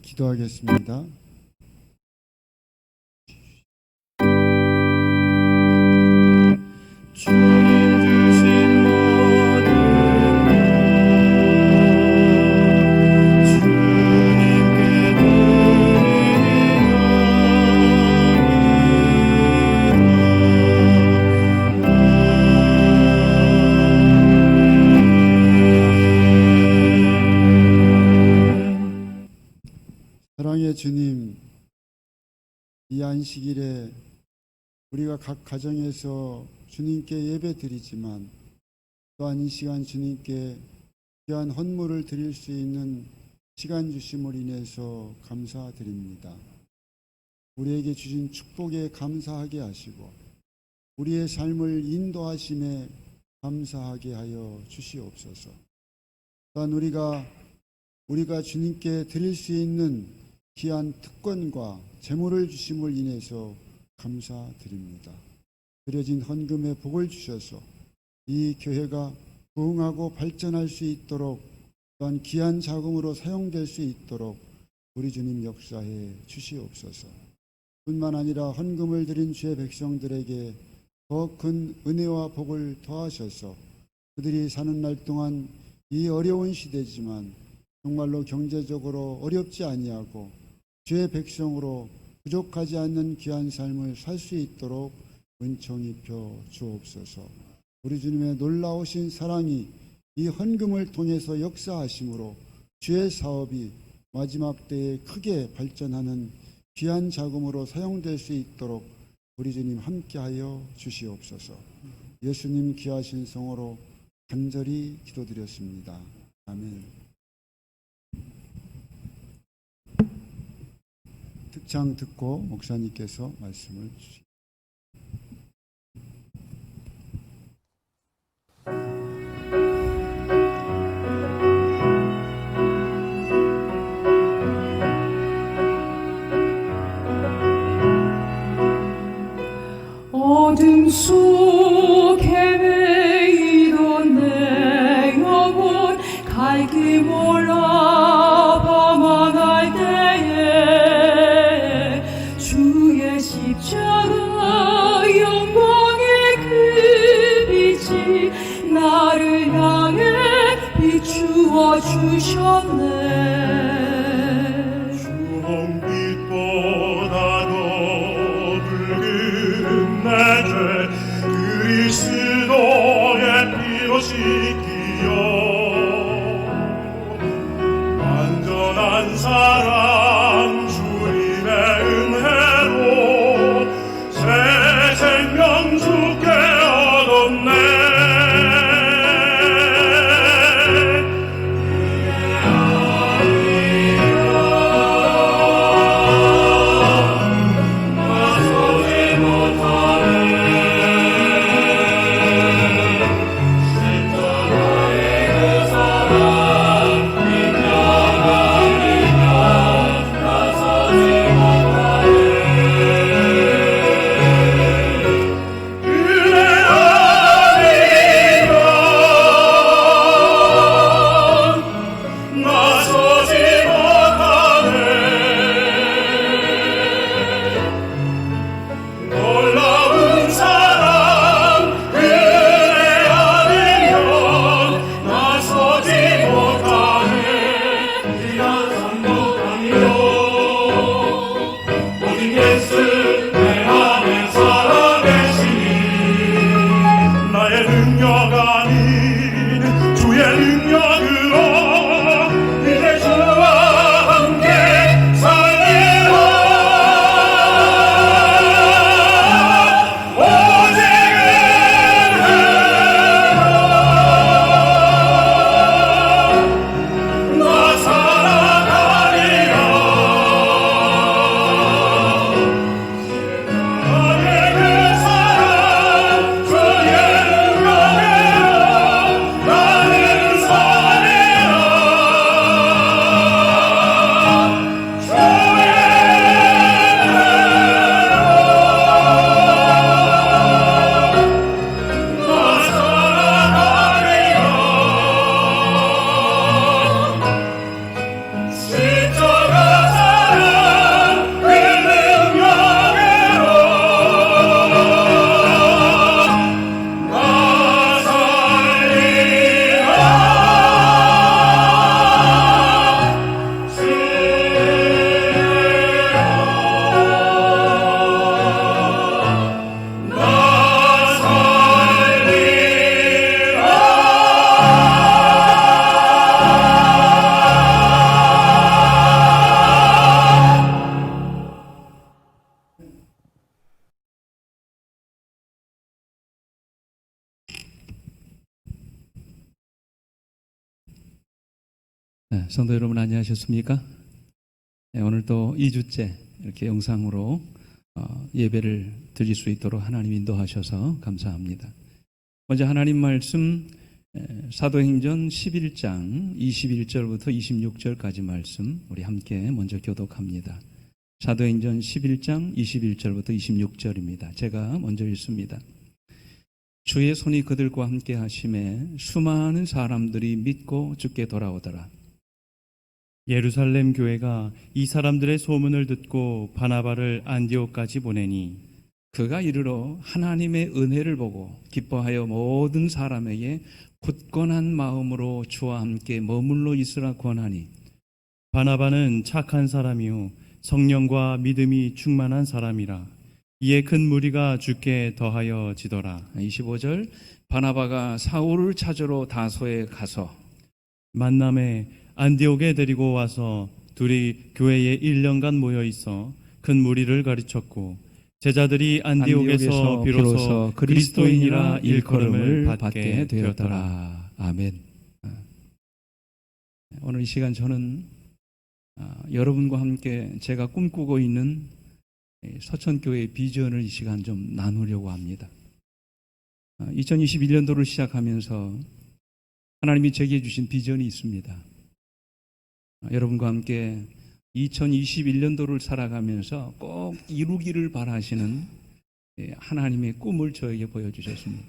기도하겠습니다. 주님 주신 모든 것 주님께 드리나이다. 사랑의 주님, 이 안식일에 우리가 각 가정에서 주님께 예배 드리지만 또한 이 시간 주님께 귀한 헌물을 드릴 수 있는 시간 주심을 인해서 감사드립니다. 우리에게 주신 축복에 감사하게 하시고 우리의 삶을 인도하심에 감사하게 하여 주시옵소서. 또한 우리가 주님께 드릴 수 있는 귀한 특권과 재물을 주심을 인해서 감사드립니다. 드려진 헌금에 복을 주셔서 이 교회가 부흥하고 발전할 수 있도록 또한 귀한 자금으로 사용될 수 있도록 우리 주님 역사해 주시옵소서. 뿐만 아니라 헌금을 드린 주의 백성들에게 더 큰 은혜와 복을 더하셔서 그들이 사는 날 동안 이 어려운 시대지만 정말로 경제적으로 어렵지 아니하고 주의 백성으로 부족하지 않는 귀한 삶을 살 수 있도록 은총 입혀 주옵소서. 우리 주님의 놀라우신 사랑이 이 헌금을 통해서 역사하심으로 주의 사업이 마지막 때에 크게 발전하는 귀한 자금으로 사용될 수 있도록 우리 주님 함께하여 주시옵소서. 예수님 귀하신 성으로 간절히 기도드렸습니다. 아멘. 특창 듣고 목사님께서 말씀을 주시옵소서. 어둠 속에 매이던 내 영혼 갈 길 몰라 방황할 때에 주의 십자가 영광의 그 빛이 나를 향해 비추어 주셨네. 주홍빛보다 더 붉은 내 죄 그리스도의 피로 씻기어 완전한 사랑 주님의 은혜로 새 생명 주께 얻었네. 네, 성도 여러분 안녕하셨습니까? 네, 오늘 또 2주째 이렇게 영상으로 예배를 드릴 수 있도록 하나님 인도하셔서 감사합니다. 먼저 하나님 말씀 사도행전 11장 21절부터 26절까지 말씀 우리 함께 먼저 교독합니다. 사도행전 11장 21절부터 26절입니다. 제가 먼저 읽습니다. 주의 손이 그들과 함께 하심에 수많은 사람들이 믿고 주께 돌아오더라. 예루살렘 교회가 이 사람들의 소문을 듣고 바나바를 안디옥까지 보내니 그가 이르러 하나님의 은혜를 보고 기뻐하여 모든 사람에게 굳건한 마음으로 주와 함께 머물러 있으라 권하니 바나바는 착한 사람이요 성령과 믿음이 충만한 사람이라. 이에 큰 무리가 주께 더하여 지더라. 25절 바나바가 사울을 찾으러 다소에 가서 만남에 안디옥에 데리고 와서 둘이 교회에 1년간 모여 있어 큰 무리를 가르쳤고 제자들이 안디옥에서 비로소 그리스도인이라 일컬음을 받게 되었더라. 아멘. 오늘 이 시간 저는 여러분과 함께 제가 꿈꾸고 있는 서천교회의 비전을 이 시간 좀 나누려고 합니다. 2021년도를 시작하면서 하나님이 제게 주신 비전이 있습니다. 여러분과 함께 2021년도를 살아가면서 꼭 이루기를 바라시는 하나님의 꿈을 저에게 보여주셨습니다.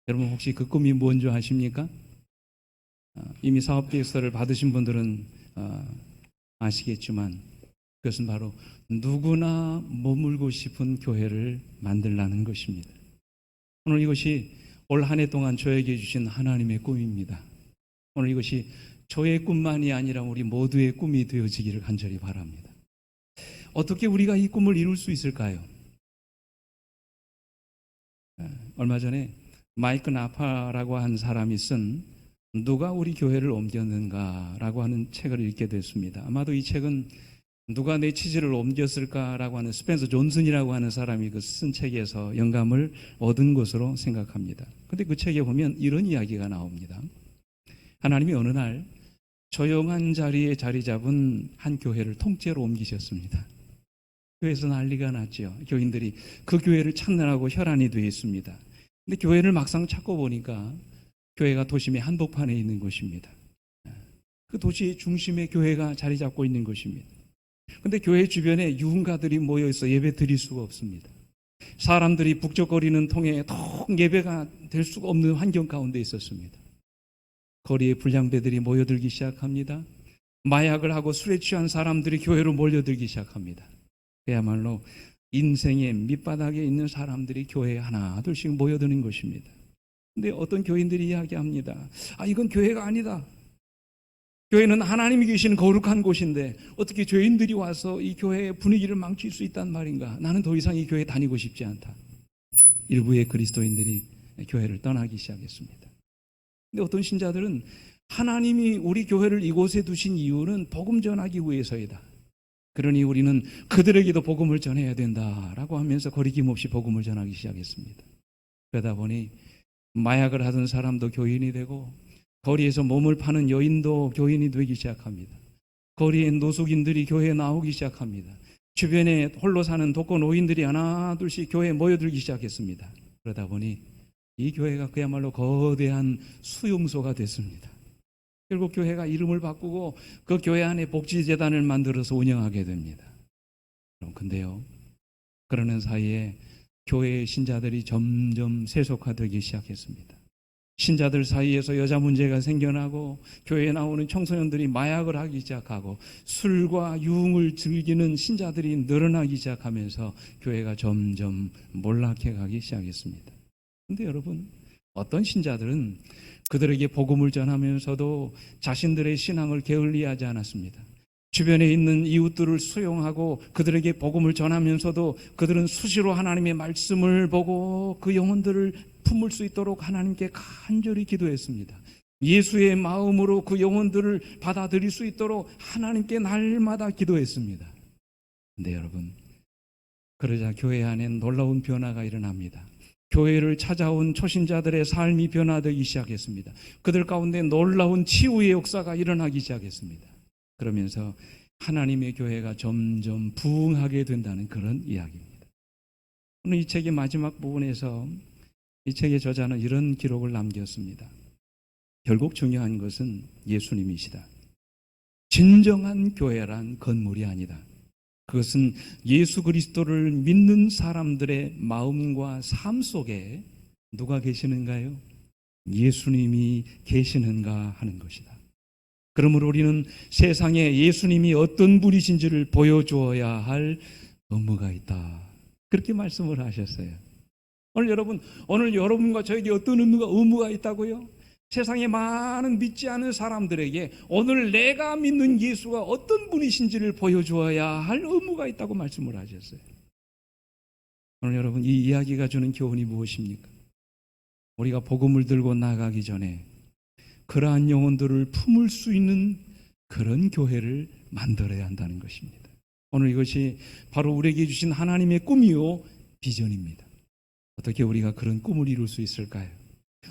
여러분 혹시 그 꿈이 뭔지 아십니까? 이미 사업계획서를 받으신 분들은 아시겠지만 그것은 바로 누구나 머물고 싶은 교회를 만들라는 것입니다. 오늘 이것이 올 한 해 동안 저에게 주신 하나님의 꿈입니다. 오늘 이것이 저의 꿈만이 아니라 우리 모두의 꿈이 되어지기를 간절히 바랍니다. 어떻게 우리가 이 꿈을 이룰 수 있을까요? 얼마 전에 마이크 나파라고 한 사람이 쓴 누가 우리 교회를 옮겼는가라고 하는 책을 읽게 됐습니다. 아마도 이 책은 누가 내 치질을 옮겼을까라고 하는 스펜서 존슨이라고 하는 사람이 그 쓴 책에서 영감을 얻은 것으로 생각합니다. 그런데 그 책에 보면 이런 이야기가 나옵니다. 하나님이 어느 날 조용한 자리에 자리 잡은 한 교회를 통째로 옮기셨습니다. 교회에서 난리가 났죠. 교인들이 그 교회를 찾느라고 혈안이 되어 있습니다. 근데 교회를 막상 찾고 보니까 교회가 도심의 한복판에 있는 곳입니다. 그 도시의 중심에 교회가 자리 잡고 있는 것입니다. 근데 교회 주변에 유흥가들이 모여 있어 예배 드릴 수가 없습니다. 사람들이 북적거리는 통에 통 예배가 될 수가 없는 환경 가운데 있었습니다. 거리에 불량배들이 모여들기 시작합니다. 마약을 하고 술에 취한 사람들이 교회로 몰려들기 시작합니다. 그야말로 인생의 밑바닥에 있는 사람들이 교회에 하나 둘씩 모여드는 것입니다. 근데 어떤 교인들이 이야기합니다. 이건 교회가 아니다. 교회는 하나님이 계시는 거룩한 곳인데 어떻게 죄인들이 와서 이 교회의 분위기를 망칠 수 있단 말인가? 나는 더 이상 이 교회에 다니고 싶지 않다. 일부의 그리스도인들이 교회를 떠나기 시작했습니다. 근데 어떤 신자들은 하나님이 우리 교회를 이곳에 두신 이유는 복음 전하기 위해서이다. 그러니 우리는 그들에게도 복음을 전해야 된다라고 하면서 거리낌 없이 복음을 전하기 시작했습니다. 그러다 보니 마약을 하던 사람도 교인이 되고 거리에서 몸을 파는 여인도 교인이 되기 시작합니다. 거리에 노숙인들이 교회에 나오기 시작합니다. 주변에 홀로 사는 독거 노인들이 하나 둘씩 교회에 모여들기 시작했습니다. 그러다 보니 이 교회가 그야말로 거대한 수용소가 됐습니다. 결국 교회가 이름을 바꾸고 그 교회 안에 복지재단을 만들어서 운영하게 됩니다. 그런데요, 그러는 사이에 교회의 신자들이 점점 세속화되기 시작했습니다. 신자들 사이에서 여자 문제가 생겨나고 교회에 나오는 청소년들이 마약을 하기 시작하고 술과 유흥을 즐기는 신자들이 늘어나기 시작하면서 교회가 점점 몰락해 가기 시작했습니다. 그런데 여러분, 어떤 신자들은 그들에게 복음을 전하면서도 자신들의 신앙을 게을리하지 않았습니다. 주변에 있는 이웃들을 수용하고 그들에게 복음을 전하면서도 그들은 수시로 하나님의 말씀을 보고 그 영혼들을 품을 수 있도록 하나님께 간절히 기도했습니다. 예수의 마음으로 그 영혼들을 받아들일 수 있도록 하나님께 날마다 기도했습니다. 근데 여러분, 그러자 교회 안에 놀라운 변화가 일어납니다. 교회를 찾아온 초신자들의 삶이 변화되기 시작했습니다. 그들 가운데 놀라운 치유의 역사가 일어나기 시작했습니다. 그러면서 하나님의 교회가 점점 부흥하게 된다는 그런 이야기입니다. 오늘 이 책의 마지막 부분에서 이 책의 저자는 이런 기록을 남겼습니다. 결국 중요한 것은 예수님이시다. 진정한 교회란 건물이 아니다. 그것은 예수 그리스도를 믿는 사람들의 마음과 삶 속에 누가 계시는가요? 예수님이 계시는가 하는 것이다. 그러므로 우리는 세상에 예수님이 어떤 분이신지를 보여주어야 할 의무가 있다. 그렇게 말씀을 하셨어요. 오늘 여러분과 저에게 어떤 의무가 있다고요? 세상에 많은 믿지 않은 사람들에게 오늘 내가 믿는 예수가 어떤 분이신지를 보여주어야 할 의무가 있다고 말씀을 하셨어요. 오늘 여러분, 이 이야기가 주는 교훈이 무엇입니까? 우리가 복음을 들고 나가기 전에 그러한 영혼들을 품을 수 있는 그런 교회를 만들어야 한다는 것입니다. 오늘 이것이 바로 우리에게 주신 하나님의 꿈이요 비전입니다. 어떻게 우리가 그런 꿈을 이룰 수 있을까요?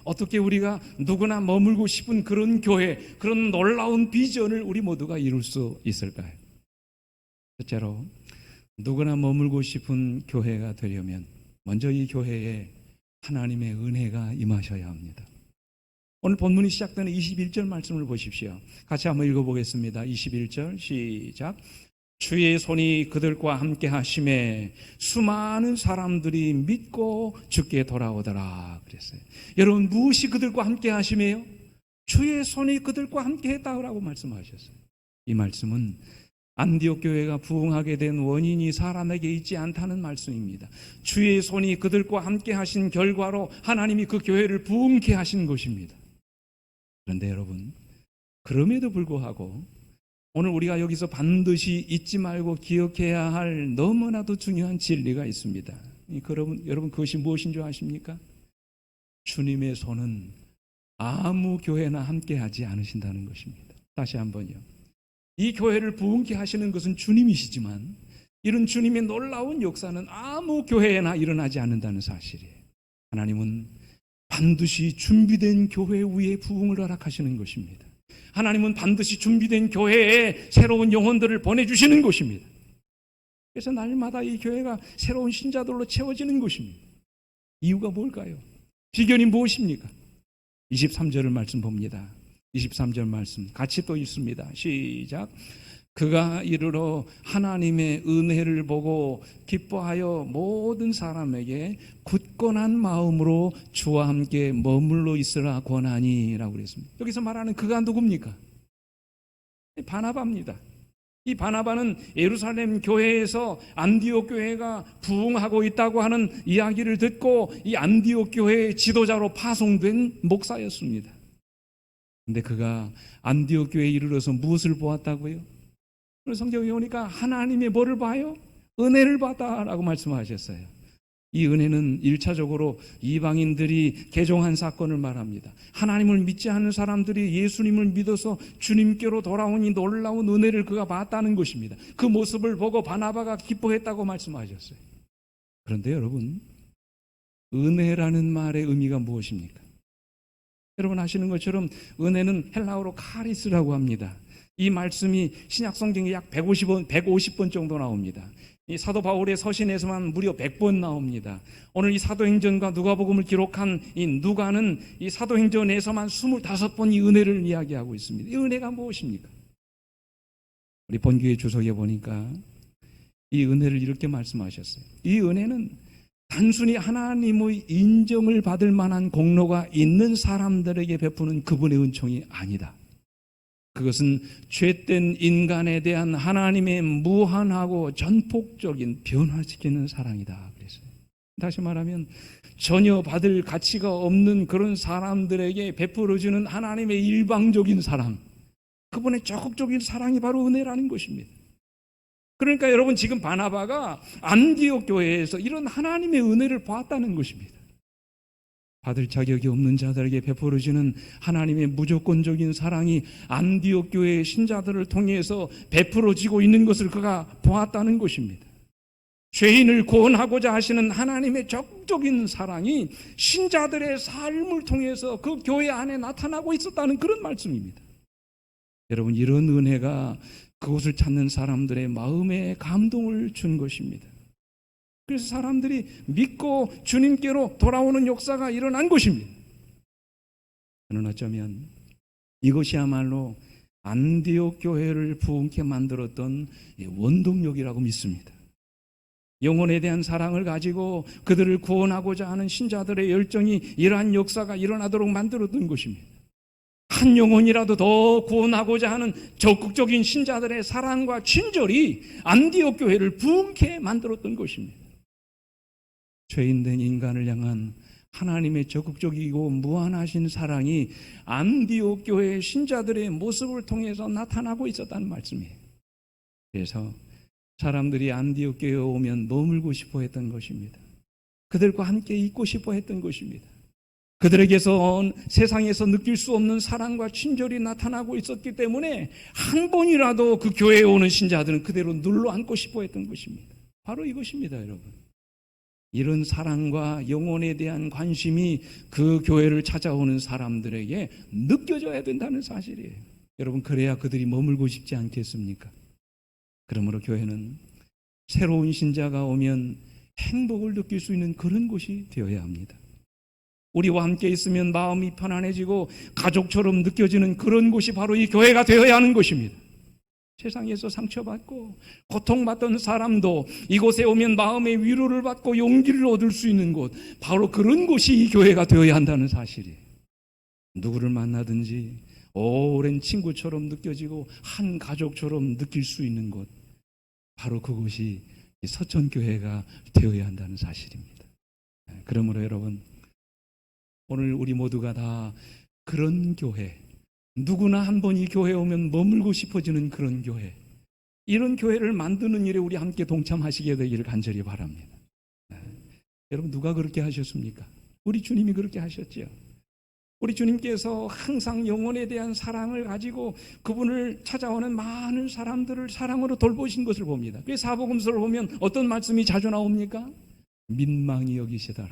어떻게 우리가 누구나 머물고 싶은 그런 교회, 그런 놀라운 비전을 우리 모두가 이룰 수 있을까요? 첫째로 누구나 머물고 싶은 교회가 되려면 먼저 이 교회에 하나님의 은혜가 임하셔야 합니다. 오늘 본문이 시작되는 21절 말씀을 보십시오. 같이 한번 읽어보겠습니다. 21절 시작. 주의 손이 그들과 함께 하심에 수많은 사람들이 믿고 주께 돌아오더라 그랬어요. 여러분, 무엇이 그들과 함께 하심에요? 주의 손이 그들과 함께 했다고 말씀하셨어요. 이 말씀은 안디옥 교회가 부흥하게 된 원인이 사람에게 있지 않다는 말씀입니다. 주의 손이 그들과 함께 하신 결과로 하나님이 그 교회를 부흥케 하신 것입니다. 그런데 여러분, 그럼에도 불구하고 오늘 우리가 여기서 반드시 잊지 말고 기억해야 할 너무나도 중요한 진리가 있습니다. 여러분 그것이 무엇인 줄 아십니까? 주님의 손은 아무 교회나 함께하지 않으신다는 것입니다. 다시 한번요. 이 교회를 부흥케 하시는 것은 주님이시지만 이런 주님의 놀라운 역사는 아무 교회에나 일어나지 않는다는 사실이에요. 하나님은 반드시 준비된 교회 위에 부흥을 허락하시는 것입니다. 하나님은 반드시 준비된 교회에 새로운 영혼들을 보내주시는 것입니다. 그래서 날마다 이 교회가 새로운 신자들로 채워지는 것입니다. 이유가 뭘까요? 비결이 무엇입니까? 23절을 말씀 봅니다. 23절 말씀 같이 또 읽습니다. 시작. 그가 이르러 하나님의 은혜를 보고 기뻐하여 모든 사람에게 굳건한 마음으로 주와 함께 머물러 있으라 권하니 라고 그랬습니다. 여기서 말하는 그가 누굽니까? 바나바입니다. 이 바나바는 예루살렘 교회에서 안디옥 교회가 부흥하고 있다고 하는 이야기를 듣고 이 안디옥 교회의 지도자로 파송된 목사였습니다. 근데 그가 안디옥 교회에 이르러서 무엇을 보았다고요? 성경에 보니까 하나님의 뭐를 봐요? 은혜를 봤다라고 말씀하셨어요. 이 은혜는 1차적으로 이방인들이 개종한 사건을 말합니다. 하나님을 믿지 않는 사람들이 예수님을 믿어서 주님께로 돌아온 이 놀라운 은혜를 그가 봤다는 것입니다. 그 모습을 보고 바나바가 기뻐했다고 말씀하셨어요. 그런데 여러분, 은혜라는 말의 의미가 무엇입니까? 여러분 아시는 것처럼 은혜는 헬라어로 카리스라고 합니다. 이 말씀이 신약 성경에 약 150번 정도 나옵니다. 이 사도 바울의 서신에서만 무려 100번 나옵니다. 오늘 이 사도행전과 누가복음을 기록한 이 누가는 이 사도행전에서만 25번 이 은혜를 이야기하고 있습니다. 이 은혜가 무엇입니까? 우리 본교의 주석에 보니까 이 은혜를 이렇게 말씀하셨어요. 이 은혜는 단순히 하나님의 인정을 받을 만한 공로가 있는 사람들에게 베푸는 그분의 은총이 아니다. 그것은 죄된 인간에 대한 하나님의 무한하고 전폭적인 변화시키는 사랑이다 그랬어요. 다시 말하면 전혀 받을 가치가 없는 그런 사람들에게 베풀어주는 하나님의 일방적인 사랑, 그분의 적극적인 사랑이 바로 은혜라는 것입니다. 그러니까 여러분, 지금 바나바가 안디옥 교회에서 이런 하나님의 은혜를 보았다는 것입니다. 받을 자격이 없는 자들에게 베풀어주는 하나님의 무조건적인 사랑이 안디옥 교회의 신자들을 통해서 베풀어지고 있는 것을 그가 보았다는 것입니다. 죄인을 구원하고자 하시는 하나님의 적극적인 사랑이 신자들의 삶을 통해서 그 교회 안에 나타나고 있었다는 그런 말씀입니다. 여러분, 이런 은혜가 그곳을 찾는 사람들의 마음에 감동을 준 것입니다. 그래서 사람들이 믿고 주님께로 돌아오는 역사가 일어난 것입니다. 저는 어쩌면 이것이야말로 안디옥 교회를 부흥케 만들었던 원동력이라고 믿습니다. 영혼에 대한 사랑을 가지고 그들을 구원하고자 하는 신자들의 열정이 이러한 역사가 일어나도록 만들었던 것입니다. 한 영혼이라도 더 구원하고자 하는 적극적인 신자들의 사랑과 친절이 안디옥 교회를 부흥케 만들었던 것입니다. 죄인된 인간을 향한 하나님의 적극적이고 무한하신 사랑이 안디옥 교회의 신자들의 모습을 통해서 나타나고 있었다는 말씀이에요. 그래서 사람들이 안디옥 교회에 오면 머물고 싶어 했던 것입니다. 그들과 함께 있고 싶어 했던 것입니다. 그들에게서 세상에서 느낄 수 없는 사랑과 친절이 나타나고 있었기 때문에 한 번이라도 그 교회에 오는 신자들은 그대로 눌러 앉고 싶어 했던 것입니다. 바로 이것입니다, 여러분. 이런 사랑과 영혼에 대한 관심이 그 교회를 찾아오는 사람들에게 느껴져야 된다는 사실이에요. 여러분, 그래야 그들이 머물고 싶지 않겠습니까? 그러므로 교회는 새로운 신자가 오면 행복을 느낄 수 있는 그런 곳이 되어야 합니다. 우리와 함께 있으면 마음이 편안해지고 가족처럼 느껴지는 그런 곳이 바로 이 교회가 되어야 하는 것입니다. 세상에서 상처받고 고통받던 사람도 이곳에 오면 마음의 위로를 받고 용기를 얻을 수 있는 곳, 바로 그런 곳이 이 교회가 되어야 한다는 사실이에요. 누구를 만나든지 오랜 친구처럼 느껴지고 한 가족처럼 느낄 수 있는 곳, 바로 그곳이 이 서천교회가 되어야 한다는 사실입니다. 그러므로 여러분, 오늘 우리 모두가 다 그런 교회, 누구나 한 번 이 교회에 오면 머물고 싶어지는 그런 교회, 이런 교회를 만드는 일에 우리 함께 동참하시게 되기를 간절히 바랍니다. 여러분, 누가 그렇게 하셨습니까? 우리 주님이 그렇게 하셨죠. 우리 주님께서 항상 영혼에 대한 사랑을 가지고 그분을 찾아오는 많은 사람들을 사랑으로 돌보신 것을 봅니다. 그래서 사복음서를 보면 어떤 말씀이 자주 나옵니까? 민망히 여기시더라,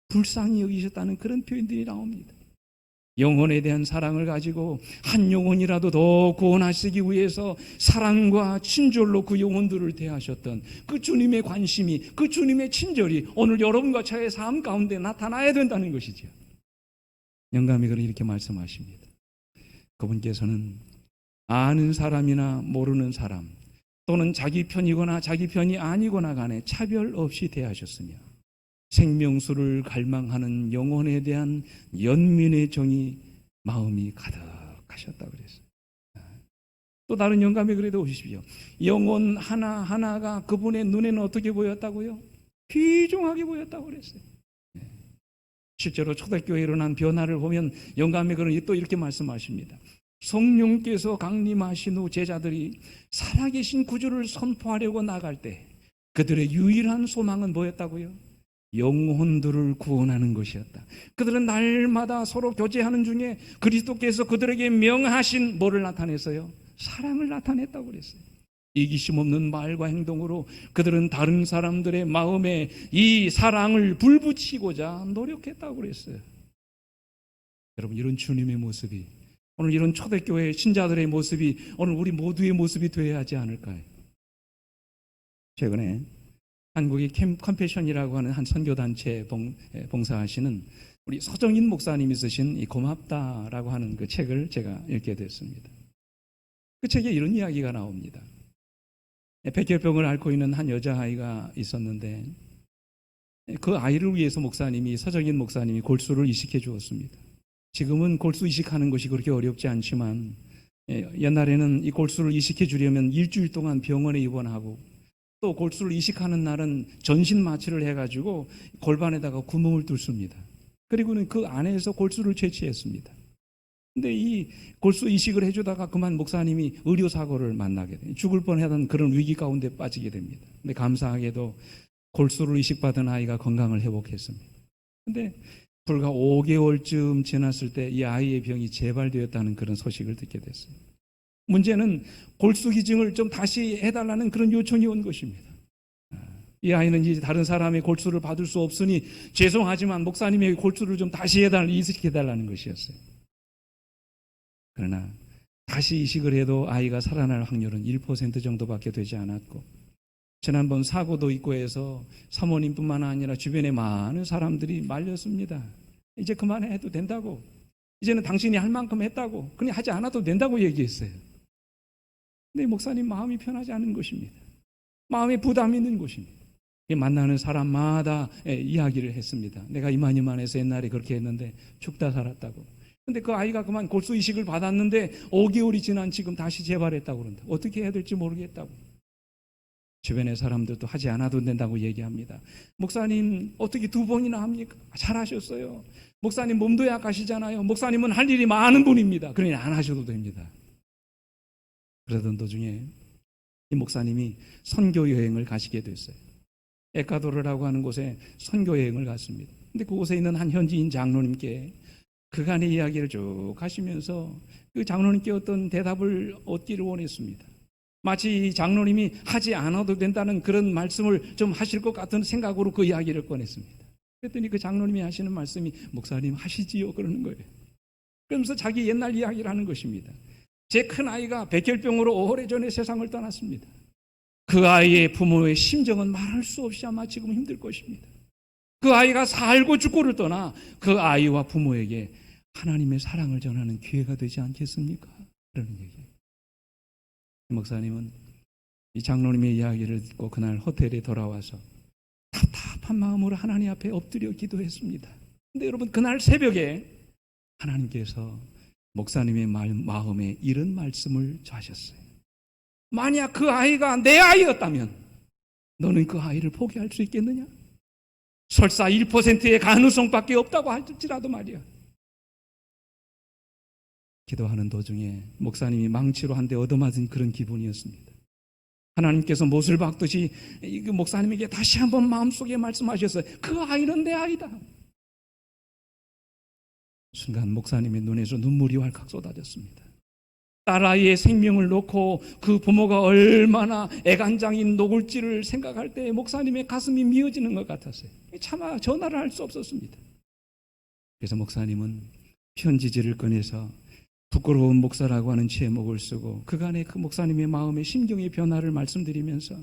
불쌍히 여기셨다는 그런 표현들이 나옵니다. 영혼에 대한 사랑을 가지고 한 영혼이라도 더 구원하시기 위해서 사랑과 친절로 그 영혼들을 대하셨던 그 주님의 관심이, 그 주님의 친절이 오늘 여러분과 저의 삶 가운데 나타나야 된다는 것이죠. 영감이 이렇게 말씀하십니다. 그분께서는 아는 사람이나 모르는 사람, 또는 자기 편이거나 자기 편이 아니거나 간에 차별 없이 대하셨으며 생명수를 갈망하는 영혼에 대한 연민의 정이 마음이 가득하셨다고 그랬어요. 또 다른 영감이 그래도 오십시오. 영혼 하나하나가 그분의 눈에는 어떻게 보였다고요? 귀중하게 보였다고 그랬어요. 실제로 초대교회에 일어난 변화를 보면 영감이 또 이렇게 말씀하십니다. 성령께서 강림하신 후 제자들이 살아계신 구주를 선포하려고 나갈 때 그들의 유일한 소망은 뭐였다고요? 영혼들을 구원하는 것이었다. 그들은 날마다 서로 교제하는 중에 그리스도께서 그들에게 명하신 뭐를 나타냈어요? 사랑을 나타냈다고 그랬어요. 이기심 없는 말과 행동으로 그들은 다른 사람들의 마음에 이 사랑을 불붙이고자 노력했다고 그랬어요. 여러분, 이런 주님의 모습이, 오늘 이런 초대교회 신자들의 모습이 오늘 우리 모두의 모습이 되어야 하지 않을까요? 최근에 한국의 컴패션이라고 하는 한 선교단체에 봉사하시는 우리 서정인 목사님이 쓰신 이 고맙다라고 하는 그 책을 제가 읽게 됐습니다. 그 책에 이런 이야기가 나옵니다. 백혈병을 앓고 있는 한 여자아이가 있었는데 그 아이를 위해서 서정인 목사님이 골수를 이식해 주었습니다. 지금은 골수 이식하는 것이 그렇게 어렵지 않지만 옛날에는 이 골수를 이식해 주려면 일주일 동안 병원에 입원하고 또 골수를 이식하는 날은 전신 마취를 해가지고 골반에다가 구멍을 뚫습니다. 그리고는 그 안에서 골수를 채취했습니다. 근데 이 골수 이식을 해주다가 그만 목사님이 의료사고를 만나게 돼요. 죽을 뻔하던 그런 위기 가운데 빠지게 됩니다. 근데 감사하게도 골수를 이식받은 아이가 건강을 회복했습니다. 근데 불과 5개월쯤 지났을 때 이 아이의 병이 재발되었다는 그런 소식을 듣게 됐어요. 문제는 골수 기증을 좀 다시 해달라는 그런 요청이 온 것입니다. 이 아이는 이제 다른 사람의 골수를 받을 수 없으니 죄송하지만 목사님의 골수를 좀 다시 이식해달라는 것이었어요. 그러나 다시 이식을 해도 아이가 살아날 확률은 1% 정도밖에 되지 않았고, 지난번 사고도 있고 해서 사모님뿐만 아니라 주변에 많은 사람들이 말렸습니다. 이제 그만해도 된다고, 이제는 당신이 할 만큼 했다고, 그냥 하지 않아도 된다고 얘기했어요. 근데 목사님 마음이 편하지 않은 것입니다. 마음에 부담이 있는 것입니다. 만나는 사람마다 이야기를 했습니다. 내가 이만해서 옛날에 그렇게 했는데 죽다 살았다고. 근데 그 아이가 그만 골수 이식을 받았는데 5개월이 지난 지금 다시 재발했다고 그런다. 어떻게 해야 될지 모르겠다고. 주변의 사람들도 하지 않아도 된다고 얘기합니다. 목사님 어떻게 2번이나 합니까? 잘하셨어요. 목사님 몸도 약하시잖아요. 목사님은 할 일이 많은 분입니다. 그러니 안 하셔도 됩니다. 그러던 도중에 이 목사님이 선교 여행을 가시게 됐어요. 에콰도르라고 하는 곳에 선교 여행을 갔습니다. 근데 그곳에 있는 한 현지인 장로님께 그간의 이야기를 쭉 하시면서 그 장로님께 어떤 대답을 얻기를 원했습니다. 마치 이 장로님이 하지 않아도 된다는 그런 말씀을 좀 하실 것 같은 생각으로 그 이야기를 꺼냈습니다. 그랬더니 그 장로님이 하시는 말씀이 목사님 하시지요 그러는 거예요. 그러면서 자기 옛날 이야기를 하는 것입니다. 제 큰아이가 백혈병으로 오래전에 세상을 떠났습니다. 그 아이의 부모의 심정은 말할 수 없이 아마 지금 힘들 것입니다. 그 아이가 살고 죽고를 떠나 그 아이와 부모에게 하나님의 사랑을 전하는 기회가 되지 않겠습니까? 그러는 얘기예요. 목사님은 이 장로님의 이야기를 듣고 그날 호텔에 돌아와서 답답한 마음으로 하나님 앞에 엎드려 기도했습니다. 근데 여러분 그날 새벽에 하나님께서 목사님의 마음에 이런 말씀을 하셨어요. 만약 그 아이가 내 아이였다면 너는 그 아이를 포기할 수 있겠느냐? 설사 1%의 가능성밖에 없다고 할지라도 말이야. 기도하는 도중에 목사님이 망치로 한 대 얻어맞은 그런 기분이었습니다. 하나님께서 못을 박듯이 그 목사님에게 다시 한번 마음속에 말씀하셨어요. 그 아이는 내 아이다. 순간 목사님의 눈에서 눈물이 왈칵 쏟아졌습니다. 딸아이의 생명을 놓고 그 부모가 얼마나 애간장인 노골지를 생각할 때 목사님의 가슴이 미어지는 것 같았어요. 차마 전화를 할 수 없었습니다. 그래서 목사님은 편지지를 꺼내서 부끄러운 목사라고 하는 제목을 쓰고 그간의 그 목사님의 마음의 심경의 변화를 말씀드리면서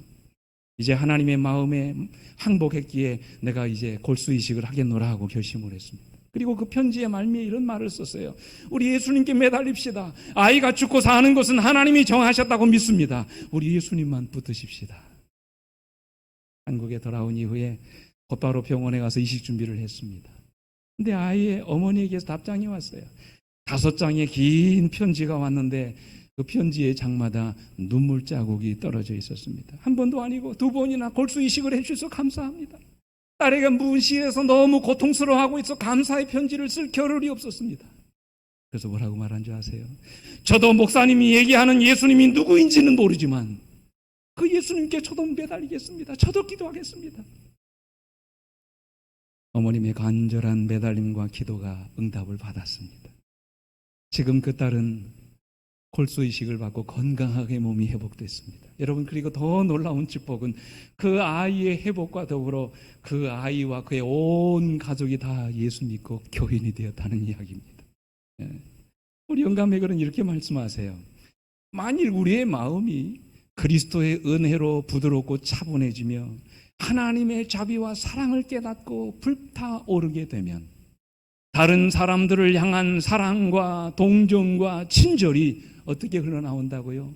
이제 하나님의 마음에 항복했기에 내가 이제 골수이식을 하겠노라 하고 결심을 했습니다. 그리고 그 편지의 말미에 이런 말을 썼어요. 우리 예수님께 매달립시다. 아이가 죽고 사는 것은 하나님이 정하셨다고 믿습니다. 우리 예수님만 붙드십시다. 한국에 돌아온 이후에 곧바로 병원에 가서 이식 준비를 했습니다. 근데 아이의 어머니에게서 답장이 왔어요. 5장의 긴 편지가 왔는데 그 편지의 장마다 눈물 자국이 떨어져 있었습니다. 한 번도 아니고 2번이나 골수 이식을 해주셔서 감사합니다. 딸에게 무시해서 너무 고통스러워하고 있어 감사의 편지를 쓸 겨를이 없었습니다. 그래서 뭐라고 말한 줄 아세요? 저도 목사님이 얘기하는 예수님이 누구인지는 모르지만 그 예수님께 저도 매달리겠습니다. 저도 기도하겠습니다. 어머님의 간절한 매달림과 기도가 응답을 받았습니다. 지금 그 딸은 골수이식을 받고 건강하게 몸이 회복됐습니다. 여러분, 그리고 더 놀라운 축복은 그 아이의 회복과 더불어 그 아이와 그의 온 가족이 다 예수 믿고 교인이 되었다는 이야기입니다. 우리 영감회결은 이렇게 말씀하세요. 만일 우리의 마음이 그리스도의 은혜로 부드럽고 차분해지며 하나님의 자비와 사랑을 깨닫고 불타오르게 되면 다른 사람들을 향한 사랑과 동정과 친절이 어떻게 흘러나온다고요?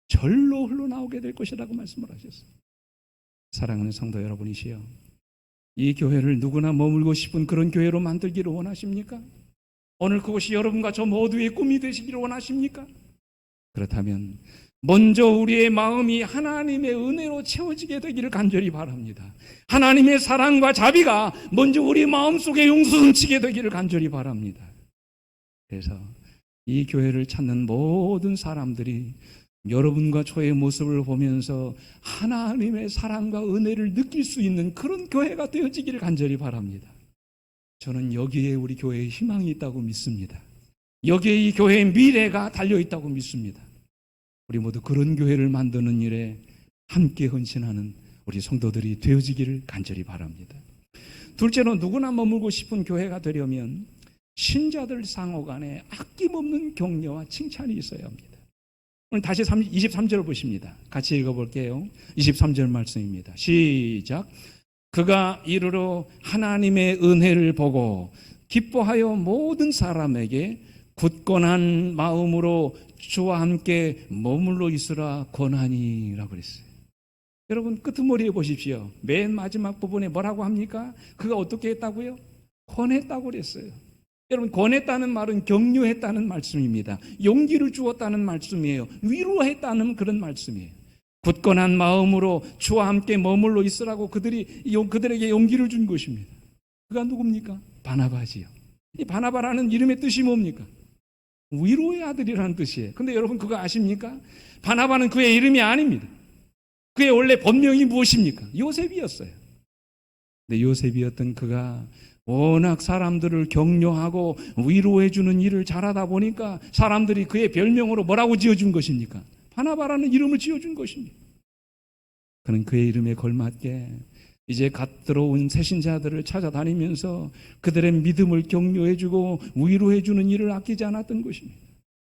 절로 흘러나오게 될 것이라고 말씀을 하셨어요. 사랑하는 성도 여러분이시여, 이 교회를 누구나 머물고 싶은 그런 교회로 만들기를 원하십니까? 오늘 그것이 여러분과 저 모두의 꿈이 되시기를 원하십니까? 그렇다면 먼저 우리의 마음이 하나님의 은혜로 채워지게 되기를 간절히 바랍니다. 하나님의 사랑과 자비가 먼저 우리 마음속에 용수넘치게 되기를 간절히 바랍니다. 그래서 이 교회를 찾는 모든 사람들이 여러분과 저의 모습을 보면서 하나님의 사랑과 은혜를 느낄 수 있는 그런 교회가 되어지기를 간절히 바랍니다. 저는 여기에 우리 교회의 희망이 있다고 믿습니다. 여기에 이 교회의 미래가 달려있다고 믿습니다. 우리 모두 그런 교회를 만드는 일에 함께 헌신하는 우리 성도들이 되어지기를 간절히 바랍니다. 둘째로, 누구나 머물고 싶은 교회가 되려면 신자들 상호 간에 아낌없는 격려와 칭찬이 있어야 합니다. 오늘 다시 23절을 보십니다. 같이 읽어볼게요. 23절 말씀입니다. 시작. 그가 이르러 하나님의 은혜를 보고 기뻐하여 모든 사람에게 굳건한 마음으로 주와 함께 머물러 있으라 권하니라고 그랬어요. 여러분, 끄트머리에 보십시오. 맨 마지막 부분에 뭐라고 합니까? 그가 어떻게 했다고요? 권했다고 그랬어요. 여러분, 권했다는 말은 격려했다는 말씀입니다. 용기를 주었다는 말씀이에요. 위로했다는 그런 말씀이에요. 굳건한 마음으로 주와 함께 머물러 있으라고 그들에게 용기를 준 것입니다. 그가 누굽니까? 바나바지요. 이 바나바라는 이름의 뜻이 뭡니까? 위로의 아들이라는 뜻이에요. 근데 여러분, 그거 아십니까? 바나바는 그의 이름이 아닙니다. 그의 원래 본명이 무엇입니까? 요셉이었어요. 근데 요셉이었던 그가 워낙 사람들을 격려하고 위로해주는 일을 잘하다 보니까 사람들이 그의 별명으로 뭐라고 지어준 것입니까? 바나바라는 이름을 지어준 것입니다. 그는 그의 이름에 걸맞게 이제 갓 들어온 새신자들을 찾아다니면서 그들의 믿음을 격려해주고 위로해주는 일을 아끼지 않았던 것입니다.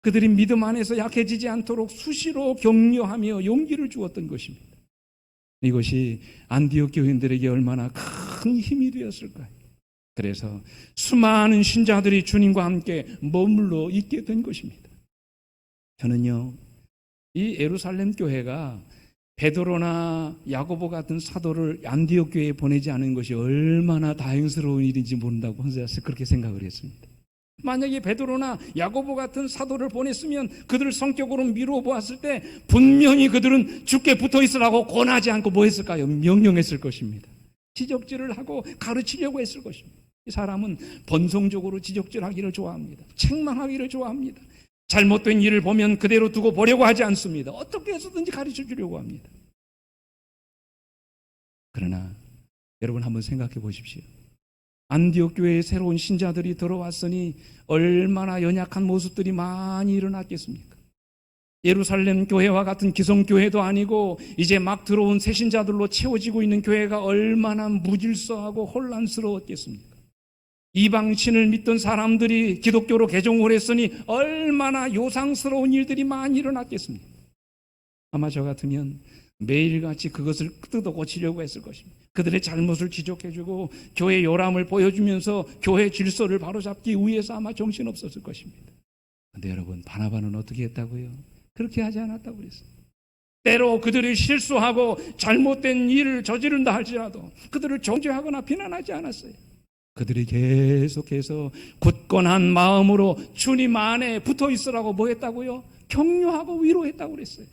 그들이 믿음 안에서 약해지지 않도록 수시로 격려하며 용기를 주었던 것입니다. 이것이 안디옥 교인들에게 얼마나 큰 힘이 되었을까요? 그래서 수많은 신자들이 주님과 함께 머물러 있게 된 것입니다. 저는요, 이 예루살렘 교회가 베드로나 야고보 같은 사도를 안디옥 교회에 보내지 않은 것이 얼마나 다행스러운 일인지 모른다고 혼자 그렇게 생각을 했습니다. 만약에 베드로나 야고보 같은 사도를 보냈으면 그들을 성격으로 미루어 보았을 때 분명히 그들은 죽게 붙어 있으라고 권하지 않고 뭐 했을까요? 명령했을 것입니다. 지적질을 하고 가르치려고 했을 것입니다. 이 사람은 번성적으로 지적질하기를 좋아합니다. 책망하기를 좋아합니다. 잘못된 일을 보면 그대로 두고 보려고 하지 않습니다. 어떻게 해서든지 가르쳐 주려고 합니다. 그러나 여러분 한번 생각해 보십시오. 안디옥 교회에 새로운 신자들이 들어왔으니 얼마나 연약한 모습들이 많이 일어났겠습니까? 예루살렘 교회와 같은 기성교회도 아니고 이제 막 들어온 새 신자들로 채워지고 있는 교회가 얼마나 무질서하고 혼란스러웠겠습니까? 이방신을 믿던 사람들이 기독교로 개종을 했으니 얼마나 요상스러운 일들이 많이 일어났겠습니까? 아마 저 같으면 매일같이 그것을 뜯어 고치려고 했을 것입니다. 그들의 잘못을 지적해주고 교회 요람을 보여주면서 교회 질서를 바로잡기 위해서 아마 정신없었을 것입니다. 그런데 여러분, 바나바는 어떻게 했다고요? 그렇게 하지 않았다고 그랬어요. 때로 그들이 실수하고 잘못된 일을 저지른다 할지라도 그들을 정죄하거나 비난하지 않았어요. 그들이 계속해서 굳건한 마음으로 주님 안에 붙어 있으라고 뭐 했다고요? 격려하고 위로했다고 그랬어요.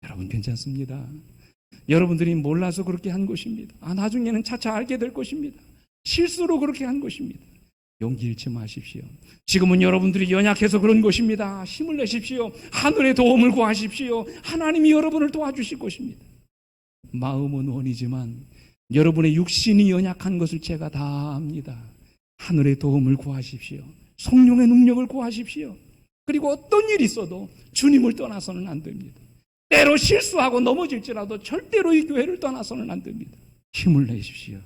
여러분, 괜찮습니다. 여러분들이 몰라서 그렇게 한 것입니다. 나중에는 차차 알게 될 것입니다. 실수로 그렇게 한 것입니다. 용기 잃지 마십시오. 지금은 여러분들이 연약해서 그런 것입니다. 힘을 내십시오. 하늘의 도움을 구하십시오. 하나님이 여러분을 도와주실 것입니다. 마음은 원이지만 여러분의 육신이 연약한 것을 제가 다 압니다. 하늘의 도움을 구하십시오. 성령의 능력을 구하십시오. 그리고 어떤 일이 있어도 주님을 떠나서는 안 됩니다. 때로 실수하고 넘어질지라도 절대로 이 교회를 떠나서는 안 됩니다. 힘을 내십시오.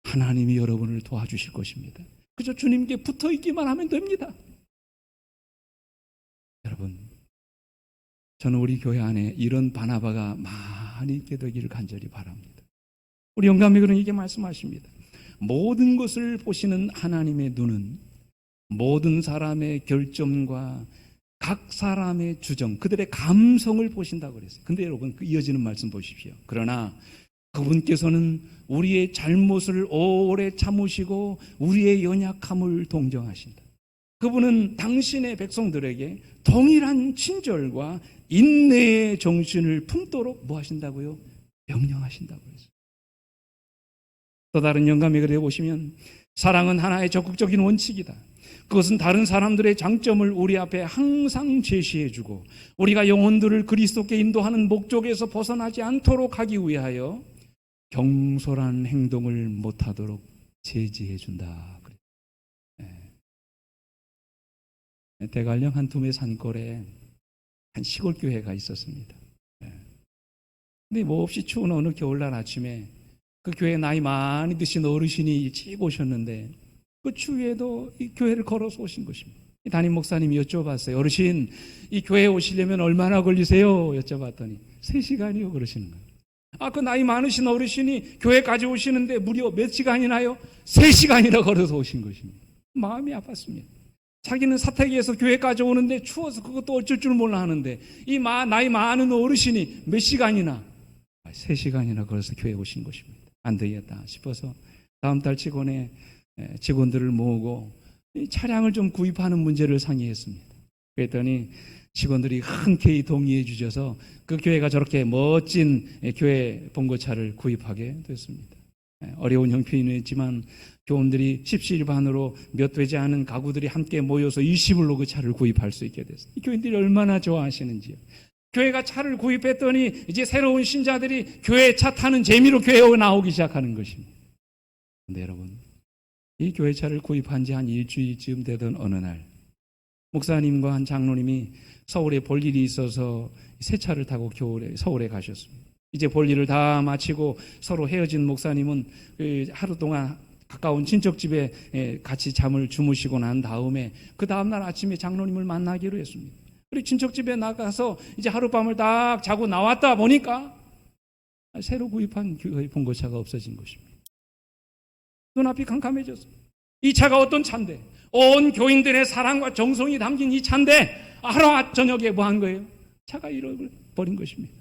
하나님이 여러분을 도와주실 것입니다. 그저 주님께 붙어 있기만 하면 됩니다. 여러분, 저는 우리 교회 안에 이런 바나바가 많이 있게 되기를 간절히 바랍니다. 우리 영감이 그런 이게 말씀하십니다. 모든 것을 보시는 하나님의 눈은 모든 사람의 결점과 각 사람의 주정, 그들의 감성을 보신다고 그랬어요. 근데 여러분, 그 이어지는 말씀 보십시오. 그러나 그분께서는 우리의 잘못을 오래 참으시고 우리의 연약함을 동정하신다. 그분은 당신의 백성들에게 동일한 친절과 인내의 정신을 품도록 뭐 하신다고요? 명령하신다고 했어요. 또 다른 영감의 글에 보시면 사랑은 하나의 적극적인 원칙이다. 그것은 다른 사람들의 장점을 우리 앞에 항상 제시해주고 우리가 영혼들을 그리스도께 인도하는 목적에서 벗어나지 않도록 하기 위하여 경솔한 행동을 못하도록 제지해준다. 대관령 한 툼의 산골에 한 시골 교회가 있었습니다. 근데 몹시 추운 어느 겨울날 아침에 그 교회 나이 많이 드신 어르신이 일찍 오셨는데 그 추위에도 이 교회를 걸어서 오신 것입니다. 담임 목사님이 여쭤봤어요. 어르신, 이 교회에 오시려면 얼마나 걸리세요? 여쭤봤더니 3시간이요 그러시는 거예요. 그 나이 많으신 어르신이 교회까지 오시는데 무려 몇 시간이나요? 3시간이나 걸어서 오신 것입니다. 마음이 아팠습니다. 자기는 사택에서 교회까지 오는데 추워서 그것도 어쩔 줄 몰라 하는데 이 나이 많은 어르신이 몇 시간이나 3시간이나 걸어서 교회에 오신 것입니다. 안 되겠다 싶어서 다음 달 직원들을 모으고 차량을 좀 구입하는 문제를 상의했습니다. 그랬더니 직원들이 흔쾌히 동의해 주셔서 그 교회가 저렇게 멋진 교회 봉고차를 구입하게 됐습니다. 어려운 형편이었지만 교원들이 십시일반으로 몇 되지 않은 가구들이 함께 모여서 20불로 그 차를 구입할 수 있게 됐어요. 이 교인들이 얼마나 좋아하시는지요. 교회가 차를 구입했더니 이제 새로운 신자들이 교회 차 타는 재미로 교회에 나오기 시작하는 것입니다. 근데 여러분, 이 교회차를 구입한 지 한 일주일쯤 되던 어느 날 목사님과 한 장로님이 서울에 볼 일이 있어서 새 차를 타고 서울에 가셨습니다. 이제 볼 일을 다 마치고 서로 헤어진 목사님은 하루 동안 가까운 친척집에 같이 잠을 주무시고 난 다음에 그 다음날 아침에 장로님을 만나기로 했습니다. 그리고 친척집에 나가서 이제 하룻밤을 딱 자고 나왔다 보니까 새로 구입한 교회 봉고차가 없어진 것입니다. 눈앞이 캄캄해졌어요. 이 차가 어떤 차인데, 온 교인들의 사랑과 정성이 담긴 이 차인데 하루 저녁에 뭐 한 거예요? 차가 잃어버린 것입니다.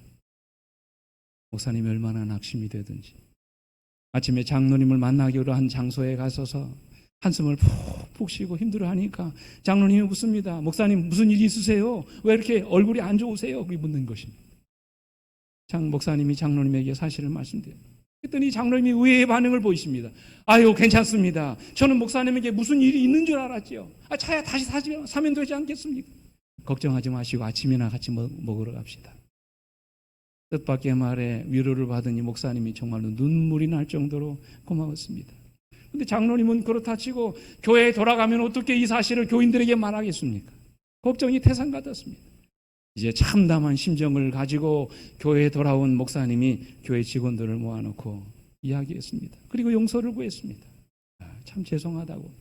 목사님이 얼마나 낙심이 되든지 아침에 장로님을 만나기로 한 장소에 가서서 한숨을 푹푹 쉬고 힘들어하니까 장로님이 묻습니다. 목사님 무슨 일이 있으세요? 왜 이렇게 얼굴이 안 좋으세요? 그렇게 묻는 것입니다. 목사님이 장로님에게 사실을 말씀드려요. 그랬더니 장로님이 의외의 반응을 보이십니다. 아유, 괜찮습니다. 저는 목사님에게 무슨 일이 있는 줄 알았지요. 차야 다시 사면 되지 않겠습니까? 걱정하지 마시고 아침이나 같이 먹으러 갑시다. 뜻밖의 말에 위로를 받으니 목사님이 정말로 눈물이 날 정도로 고마웠습니다. 근데 장로님은 그렇다 치고 교회에 돌아가면 어떻게 이 사실을 교인들에게 말하겠습니까? 걱정이 태산 같았습니다. 이제 참담한 심정을 가지고 교회에 돌아온 목사님이 교회 직원들을 모아놓고 이야기했습니다. 그리고 용서를 구했습니다. 참 죄송하다고,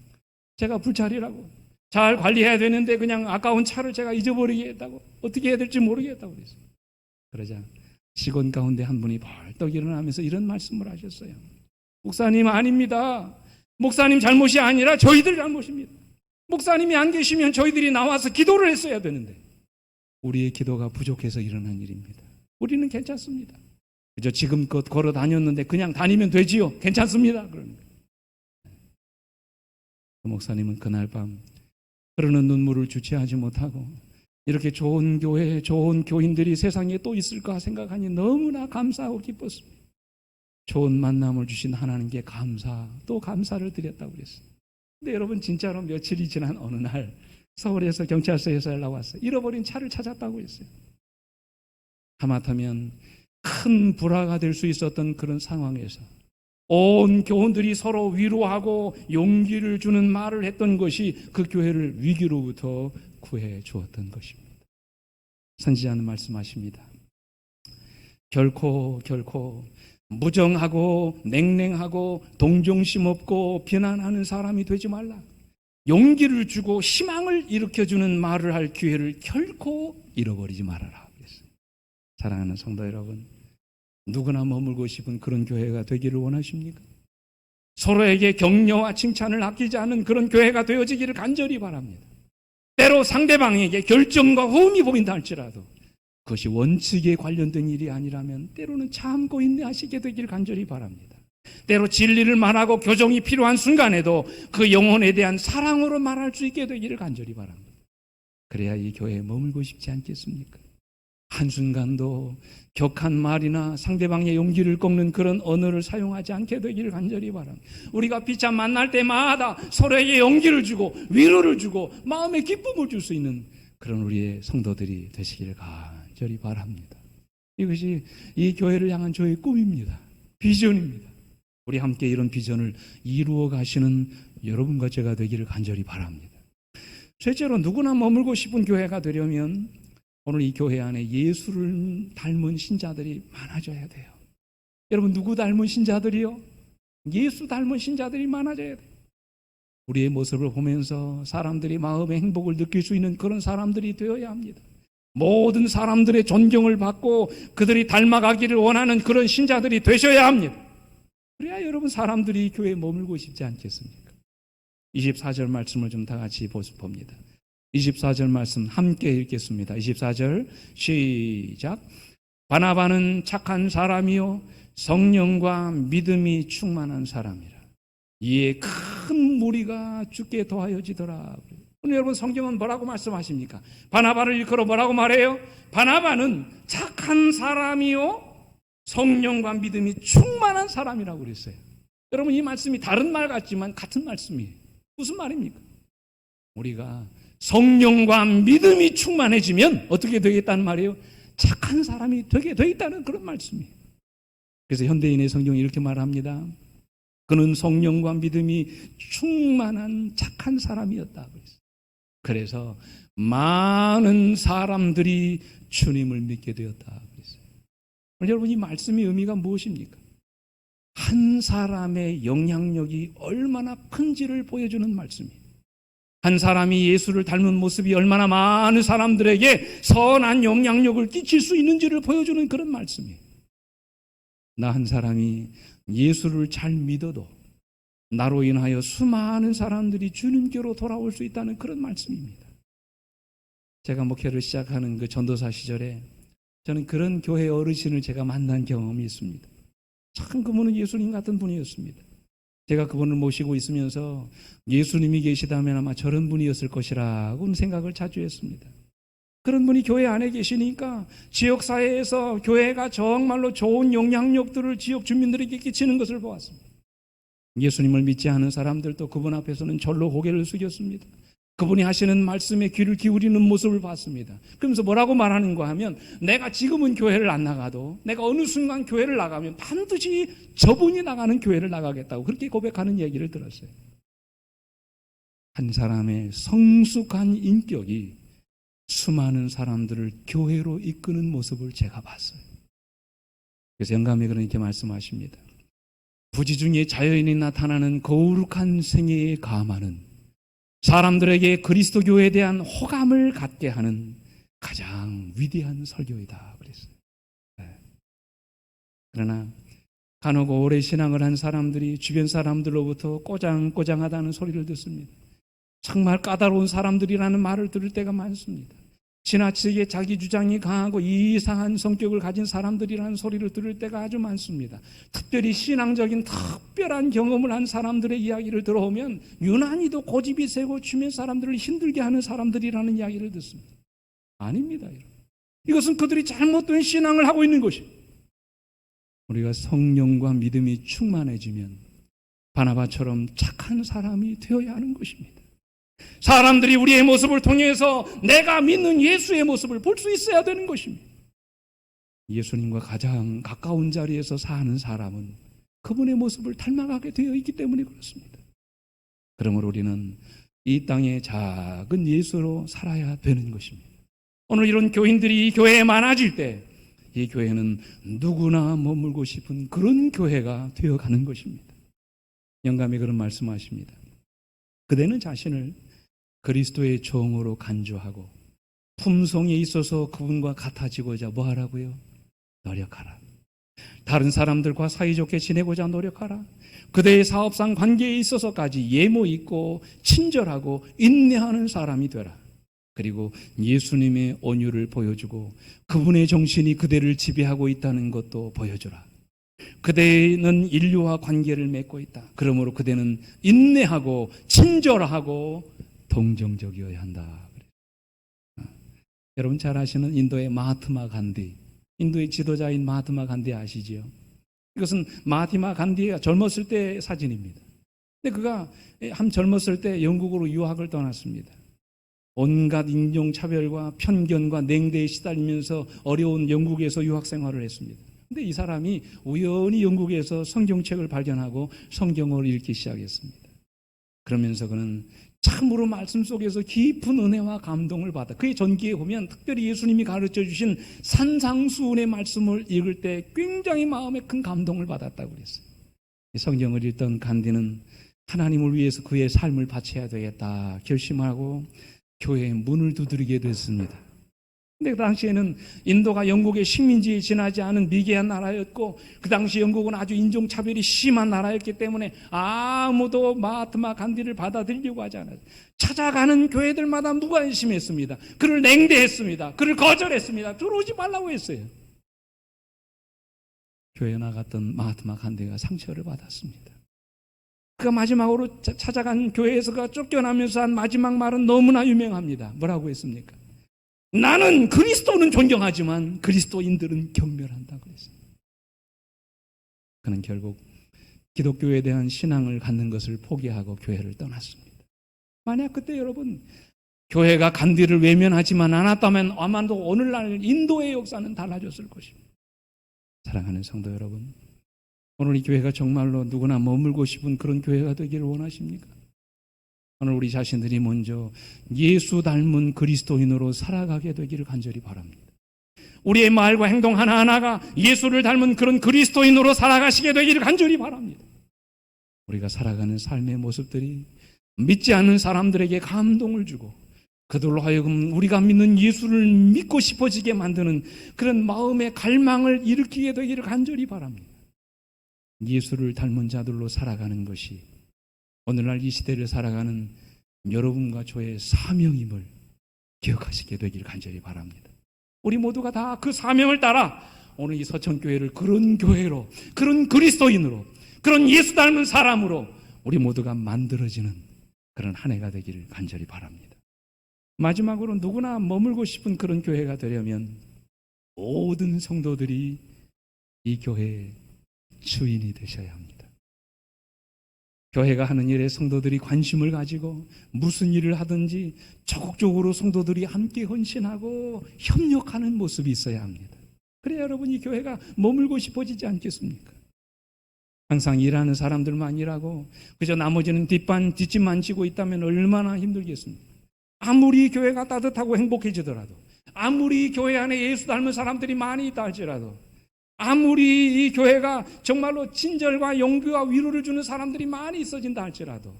제가 불찰이라고, 잘 관리해야 되는데 그냥 아까운 차를 제가 잊어버리게 했다고, 어떻게 해야 될지 모르겠다고 그랬어요. 그러자 직원 가운데 한 분이 벌떡 일어나면서 이런 말씀을 하셨어요. 목사님, 아닙니다. 목사님 잘못이 아니라 저희들 잘못입니다. 목사님이 안 계시면 저희들이 나와서 기도를 했어야 되는데 우리의 기도가 부족해서 일어난 일입니다. 우리는 괜찮습니다. 그저 지금껏 걸어 다녔는데 그냥 다니면 되지요. 괜찮습니다. 그러는 거예요. 그 목사님은 그날 밤 흐르는 눈물을 주체하지 못하고 이렇게 좋은 교회, 좋은 교인들이 세상에 또 있을까 생각하니 너무나 감사하고 기뻤습니다. 좋은 만남을 주신 하나님께 또 감사를 드렸다고 그랬어요. 근데 여러분, 진짜로 며칠이 지난 어느 날 서울에서 경찰서에서 연락 왔어요. 잃어버린 차를 찾았다고 했어요. 하마터면 큰 불화가 될 수 있었던 그런 상황에서 온 교원들이 서로 위로하고 용기를 주는 말을 했던 것이 그 교회를 위기로부터 구해 주었던 것입니다. 선지자는 말씀하십니다. 결코 무정하고 냉랭하고 동정심 없고 비난하는 사람이 되지 말라. 용기를 주고 희망을 일으켜주는 말을 할 기회를 결코 잃어버리지 말아라. 사랑하는 성도 여러분, 누구나 머물고 싶은 그런 교회가 되기를 원하십니까? 서로에게 격려와 칭찬을 아끼지 않은 그런 교회가 되어지기를 간절히 바랍니다. 때로 상대방에게 결점과 호응이 보인다 할지라도 그것이 원칙에 관련된 일이 아니라면 때로는 참고 인내하시게 되기를 간절히 바랍니다. 때로 진리를 말하고 교정이 필요한 순간에도 그 영혼에 대한 사랑으로 말할 수 있게 되기를 간절히 바랍니다. 그래야 이 교회에 머물고 싶지 않겠습니까? 한순간도 격한 말이나 상대방의 용기를 꺾는 그런 언어를 사용하지 않게 되기를 간절히 바랍니다. 우리가 비참 만날 때마다 서로에게 용기를 주고 위로를 주고 마음에 기쁨을 줄 수 있는 그런 우리의 성도들이 되시기를 간절히 바랍니다. 이것이 이 교회를 향한 저의 꿈입니다. 비전입니다. 우리 함께 이런 비전을 이루어 가시는 여러분과 제가 되기를 간절히 바랍니다. 셋째로, 누구나 머물고 싶은 교회가 되려면 오늘 이 교회 안에 예수를 닮은 신자들이 많아져야 돼요. 여러분, 누구 닮은 신자들이요? 예수 닮은 신자들이 많아져야 돼요. 우리의 모습을 보면서 사람들이 마음의 행복을 느낄 수 있는 그런 사람들이 되어야 합니다. 모든 사람들의 존경을 받고 그들이 닮아가기를 원하는 그런 신자들이 되셔야 합니다. 그래야 여러분, 사람들이 교회에 머물고 싶지 않겠습니까? 24절 말씀을 좀 다 같이 봅니다. 24절 말씀 함께 읽겠습니다. 24절 시작. 바나바는 착한 사람이요 성령과 믿음이 충만한 사람이라. 이에 큰 무리가 주께 더하여지더라. 오늘 여러분, 성경은 뭐라고 말씀하십니까? 바나바를 일컬어 뭐라고 말해요? 바나바는 착한 사람이요 성령과 믿음이 충만한 사람이라고 그랬어요. 여러분, 이 말씀이 다른 말 같지만 같은 말씀이에요. 무슨 말입니까? 우리가 성령과 믿음이 충만해지면 어떻게 되겠다는 말이에요? 착한 사람이 되게 되겠다는 그런 말씀이에요. 그래서 현대인의 성경이 이렇게 말합니다. 그는 성령과 믿음이 충만한 착한 사람이었다. 그래서 많은 사람들이 주님을 믿게 되었다. 그랬어요. 여러분, 이 말씀의 의미가 무엇입니까? 한 사람의 영향력이 얼마나 큰지를 보여주는 말씀이에요. 한 사람이 예수를 닮은 모습이 얼마나 많은 사람들에게 선한 영향력을 끼칠 수 있는지를 보여주는 그런 말씀이에요. 나 한 사람이 예수를 잘 믿어도 나로 인하여 수많은 사람들이 주님께로 돌아올 수 있다는 그런 말씀입니다. 제가 목회를 시작하는 그 전도사 시절에 저는 그런 교회 어르신을 제가 만난 경험이 있습니다. 참 그분은 예수님 같은 분이었습니다. 제가 그분을 모시고 있으면서 예수님이 계시다면 아마 저런 분이었을 것이라고 생각을 자주 했습니다. 그런 분이 교회 안에 계시니까 지역사회에서 교회가 정말로 좋은 영향력들을 지역 주민들에게 끼치는 것을 보았습니다. 예수님을 믿지 않은 사람들도 그분 앞에서는 절로 고개를 숙였습니다. 그분이 하시는 말씀에 귀를 기울이는 모습을 봤습니다. 그러면서 뭐라고 말하는가 하면, 내가 지금은 교회를 안 나가도 내가 어느 순간 교회를 나가면 반드시 저분이 나가는 교회를 나가겠다고 그렇게 고백하는 얘기를 들었어요. 한 사람의 성숙한 인격이 수많은 사람들을 교회로 이끄는 모습을 제가 봤어요. 그래서 영감이 그렇게 말씀하십니다. 부지 중에 자연이 나타나는 거룩한 생애의 감화는 사람들에게 그리스도 교회에 대한 호감을 갖게 하는 가장 위대한 설교이다 그랬어요. 네. 그러나 간혹 오래 신앙을 한 사람들이 주변 사람들로부터 꼬장꼬장하다는 소리를 듣습니다. 정말 까다로운 사람들이라는 말을 들을 때가 많습니다. 지나치게 자기 주장이 강하고 이상한 성격을 가진 사람들이라는 소리를 들을 때가 아주 많습니다. 특별히 신앙적인 특별한 경험을 한 사람들의 이야기를 들어오면 유난히도 고집이 세고 주변 사람들을 힘들게 하는 사람들이라는 이야기를 듣습니다. 아닙니다. 이것은 그들이 잘못된 신앙을 하고 있는 것입니다. 우리가 성령과 믿음이 충만해지면 바나바처럼 착한 사람이 되어야 하는 것입니다. 사람들이 우리의 모습을 통해서 내가 믿는 예수의 모습을 볼 수 있어야 되는 것입니다. 예수님과 가장 가까운 자리에서 사는 사람은 그분의 모습을 닮아가게 되어 있기 때문에 그렇습니다. 그러므로 우리는 이 땅의 작은 예수로 살아야 되는 것입니다. 오늘 이런 교인들이 이 교회에 많아질 때 이 교회는 누구나 머물고 싶은 그런 교회가 되어가는 것입니다. 영감이 그런 말씀하십니다. 그대는 자신을 그리스도의 종으로 간주하고 품성에 있어서 그분과 같아지고자 뭐 하라고요? 노력하라. 다른 사람들과 사이좋게 지내고자 노력하라. 그대의 사업상 관계에 있어서까지 예모 있고 친절하고 인내하는 사람이 되라. 그리고 예수님의 온유를 보여주고 그분의 정신이 그대를 지배하고 있다는 것도 보여주라. 그대는 인류와 관계를 맺고 있다. 그러므로 그대는 인내하고 친절하고 동정적이어야 한다. 여러분 잘 아시는 인도의 마하트마 간디, 인도의 지도자인 마하트마 간디 아시지요? 이것은 마하트마 간디가 젊었을 때 사진입니다. 근데 그가 젊었을 때 영국으로 유학을 떠났습니다. 온갖 인종차별과 편견과 냉대에 시달리면서 어려운 영국에서 유학 생활을 했습니다. 근데 이 사람이 우연히 영국에서 성경책을 발견하고 성경을 읽기 시작했습니다. 그러면서 그는 참으로 말씀 속에서 깊은 은혜와 감동을 받아. 그의 전기에 보면 특별히 예수님이 가르쳐 주신 산상수훈의 말씀을 읽을 때 굉장히 마음에 큰 감동을 받았다고 그랬어요. 성경을 읽던 간디는 하나님을 위해서 그의 삶을 바쳐야 되겠다 결심하고 교회의 문을 두드리게 됐습니다. 근데 그 당시에는 인도가 영국의 식민지에 지나지 않은 미개한 나라였고 그 당시 영국은 아주 인종차별이 심한 나라였기 때문에 아무도 마하트마 간디를 받아들이려고 하지 않았어요. 찾아가는 교회들마다 무관심했습니다. 그를 냉대했습니다. 그를 거절했습니다. 들어오지 말라고 했어요. 교회에 나갔던 마하트마 간디가 상처를 받았습니다. 그가 마지막으로 찾아간 교회에서가 쫓겨나면서 한 마지막 말은 너무나 유명합니다. 뭐라고 했습니까? 나는 그리스도는 존경하지만 그리스도인들은 경멸한다고 그랬어요. 그는 결국 기독교에 대한 신앙을 갖는 것을 포기하고 교회를 떠났습니다. 만약 그때 여러분 교회가 간디를 외면하지만 않았다면 아마도 오늘날 인도의 역사는 달라졌을 것입니다. 사랑하는 성도 여러분, 오늘 이 교회가 정말로 누구나 머물고 싶은 그런 교회가 되기를 원하십니까? 오늘 우리 자신들이 먼저 예수 닮은 그리스도인으로 살아가게 되기를 간절히 바랍니다. 우리의 말과 행동 하나하나가 예수를 닮은 그런 그리스도인으로 살아가시게 되기를 간절히 바랍니다. 우리가 살아가는 삶의 모습들이 믿지 않는 사람들에게 감동을 주고 그들로 하여금 우리가 믿는 예수를 믿고 싶어지게 만드는 그런 마음의 갈망을 일으키게 되기를 간절히 바랍니다. 예수를 닮은 자들로 살아가는 것이 오늘날 이 시대를 살아가는 여러분과 저의 사명임을 기억하시게 되기를 간절히 바랍니다. 우리 모두가 다 그 사명을 따라 오늘 이 서천교회를 그런 교회로, 그런 그리스도인으로, 그런 예수 닮은 사람으로 우리 모두가 만들어지는 그런 한 해가 되기를 간절히 바랍니다. 마지막으로 누구나 머물고 싶은 그런 교회가 되려면 모든 성도들이 이 교회의 주인이 되셔야 합니다. 교회가 하는 일에 성도들이 관심을 가지고 무슨 일을 하든지 적극적으로 성도들이 함께 헌신하고 협력하는 모습이 있어야 합니다. 그래야 여러분 이 교회가 머물고 싶어지지 않겠습니까? 항상 일하는 사람들만 일하고 그저 나머지는 뒷짐만 지고 있다면 얼마나 힘들겠습니까? 아무리 교회가 따뜻하고 행복해지더라도, 아무리 교회 안에 예수 닮은 사람들이 많이 있다 할지라도, 아무리 이 교회가 정말로 친절과 용기와 위로를 주는 사람들이 많이 있어진다 할지라도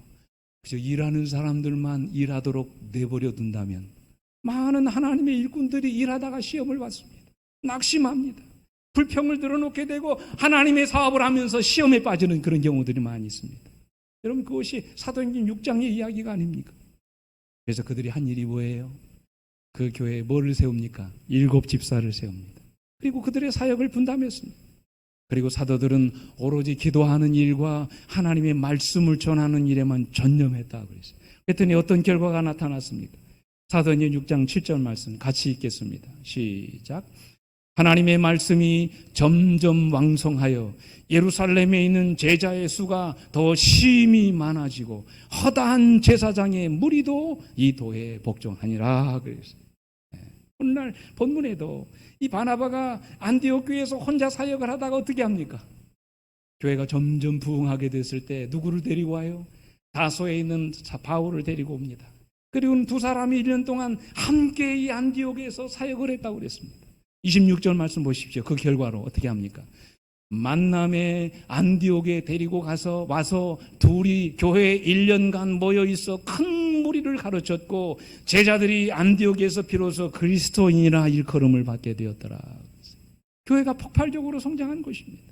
그저 일하는 사람들만 일하도록 내버려 둔다면 많은 하나님의 일꾼들이 일하다가 시험을 받습니다. 낙심합니다. 불평을 들어놓게 되고 하나님의 사업을 하면서 시험에 빠지는 그런 경우들이 많이 있습니다. 여러분 그것이 사도행전 6장의 이야기가 아닙니까? 그래서 그들이 한 일이 뭐예요? 그 교회에 뭐를 세웁니까? 7 집사를 세웁니다. 그리고 그들의 사역을 분담했습니다. 그리고 사도들은 오로지 기도하는 일과 하나님의 말씀을 전하는 일에만 전념했다고 그랬어요. 그랬더니 어떤 결과가 나타났습니까? 사도행전 6장 7절 말씀 같이 읽겠습니다. 시작. 하나님의 말씀이 점점 왕성하여 예루살렘에 있는 제자의 수가 더 심히 많아지고 허다한 제사장의 무리도 이 도에 복종하니라 그랬어요. 오늘날 본문에도 이 바나바가 안디옥 교회에서 혼자 사역을 하다가 어떻게 합니까? 교회가 점점 부흥하게 됐을 때 누구를 데리고 와요? 다소에 있는 바울을 데리고 옵니다. 그리고 두 사람이 1년 동안 함께 이 안디옥에서 사역을 했다고 그랬습니다. 26절 말씀 보십시오. 그 결과로 어떻게 합니까? 만남에 안디옥에 데리고 와서 둘이 교회에 1년간 모여 있어 큰 무리를 가르쳤고 제자들이 안디옥에서 비로소 그리스도인이라 일컬음을 받게 되었더라. 교회가 폭발적으로 성장한 것입니다.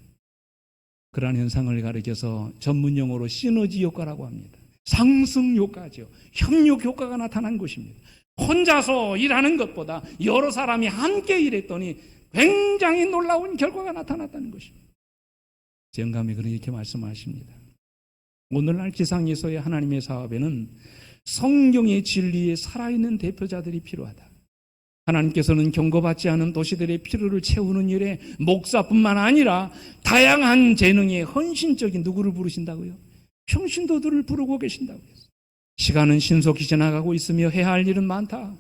그러한 현상을 가리켜서 전문용어로 시너지 효과라고 합니다. 상승 효과죠. 협력 효과가 나타난 것입니다. 혼자서 일하는 것보다 여러 사람이 함께 일했더니 굉장히 놀라운 결과가 나타났다는 것입니다. 영감이 그렇게 말씀하십니다. 오늘날 지상에서의 하나님의 사업에는 성경의 진리에 살아있는 대표자들이 필요하다. 하나님께서는 경고받지 않은 도시들의 필요를 채우는 일에 목사뿐만 아니라 다양한 재능의 헌신적인 누구를 부르신다고요? 평신도들을 부르고 계신다고 했어요. 시간은 신속히 지나가고 있으며 해야 할 일은 많다.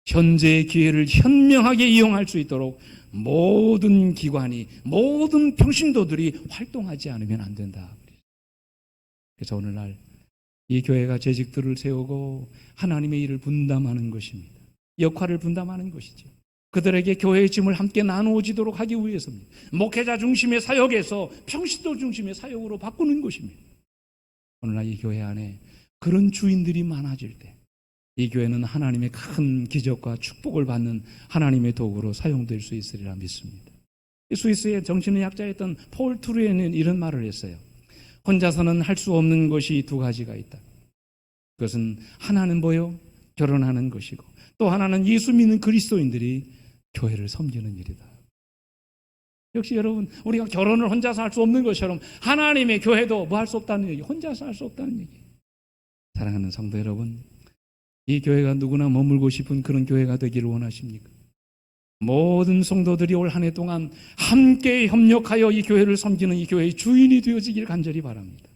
현재의 기회를 현명하게 이용할 수 있도록 모든 기관이, 모든 평신도들이 활동하지 않으면 안 된다. 그래서 오늘날 이 교회가 재직들을 세우고 하나님의 일을 분담하는 것입니다. 역할을 분담하는 것이죠. 그들에게 교회의 짐을 함께 나누어지도록 하기 위해서입니다. 목회자 중심의 사역에서 평신도 중심의 사역으로 바꾸는 것입니다. 오늘날 이 교회 안에 그런 주인들이 많아질 때 이 교회는 하나님의 큰 기적과 축복을 받는 하나님의 도구로 사용될 수 있으리라 믿습니다. 스위스의 정신의학자였던 폴 투르에는 이런 말을 했어요. 혼자서는 할 수 없는 것이 두 가지가 있다. 그것은 하나는 뭐요? 결혼하는 것이고 또 하나는 예수 믿는 그리스도인들이 교회를 섬기는 일이다. 역시 여러분 우리가 결혼을 혼자서 할 수 없는 것처럼 하나님의 교회도 뭐 할 수 없다는 얘기, 혼자서 할 수 없다는 얘기. 사랑하는 성도 여러분, 이 교회가 누구나 머물고 싶은 그런 교회가 되기를 원하십니까? 모든 성도들이 올 한 해 동안 함께 협력하여 이 교회를 섬기는 이 교회의 주인이 되어지길 간절히 바랍니다.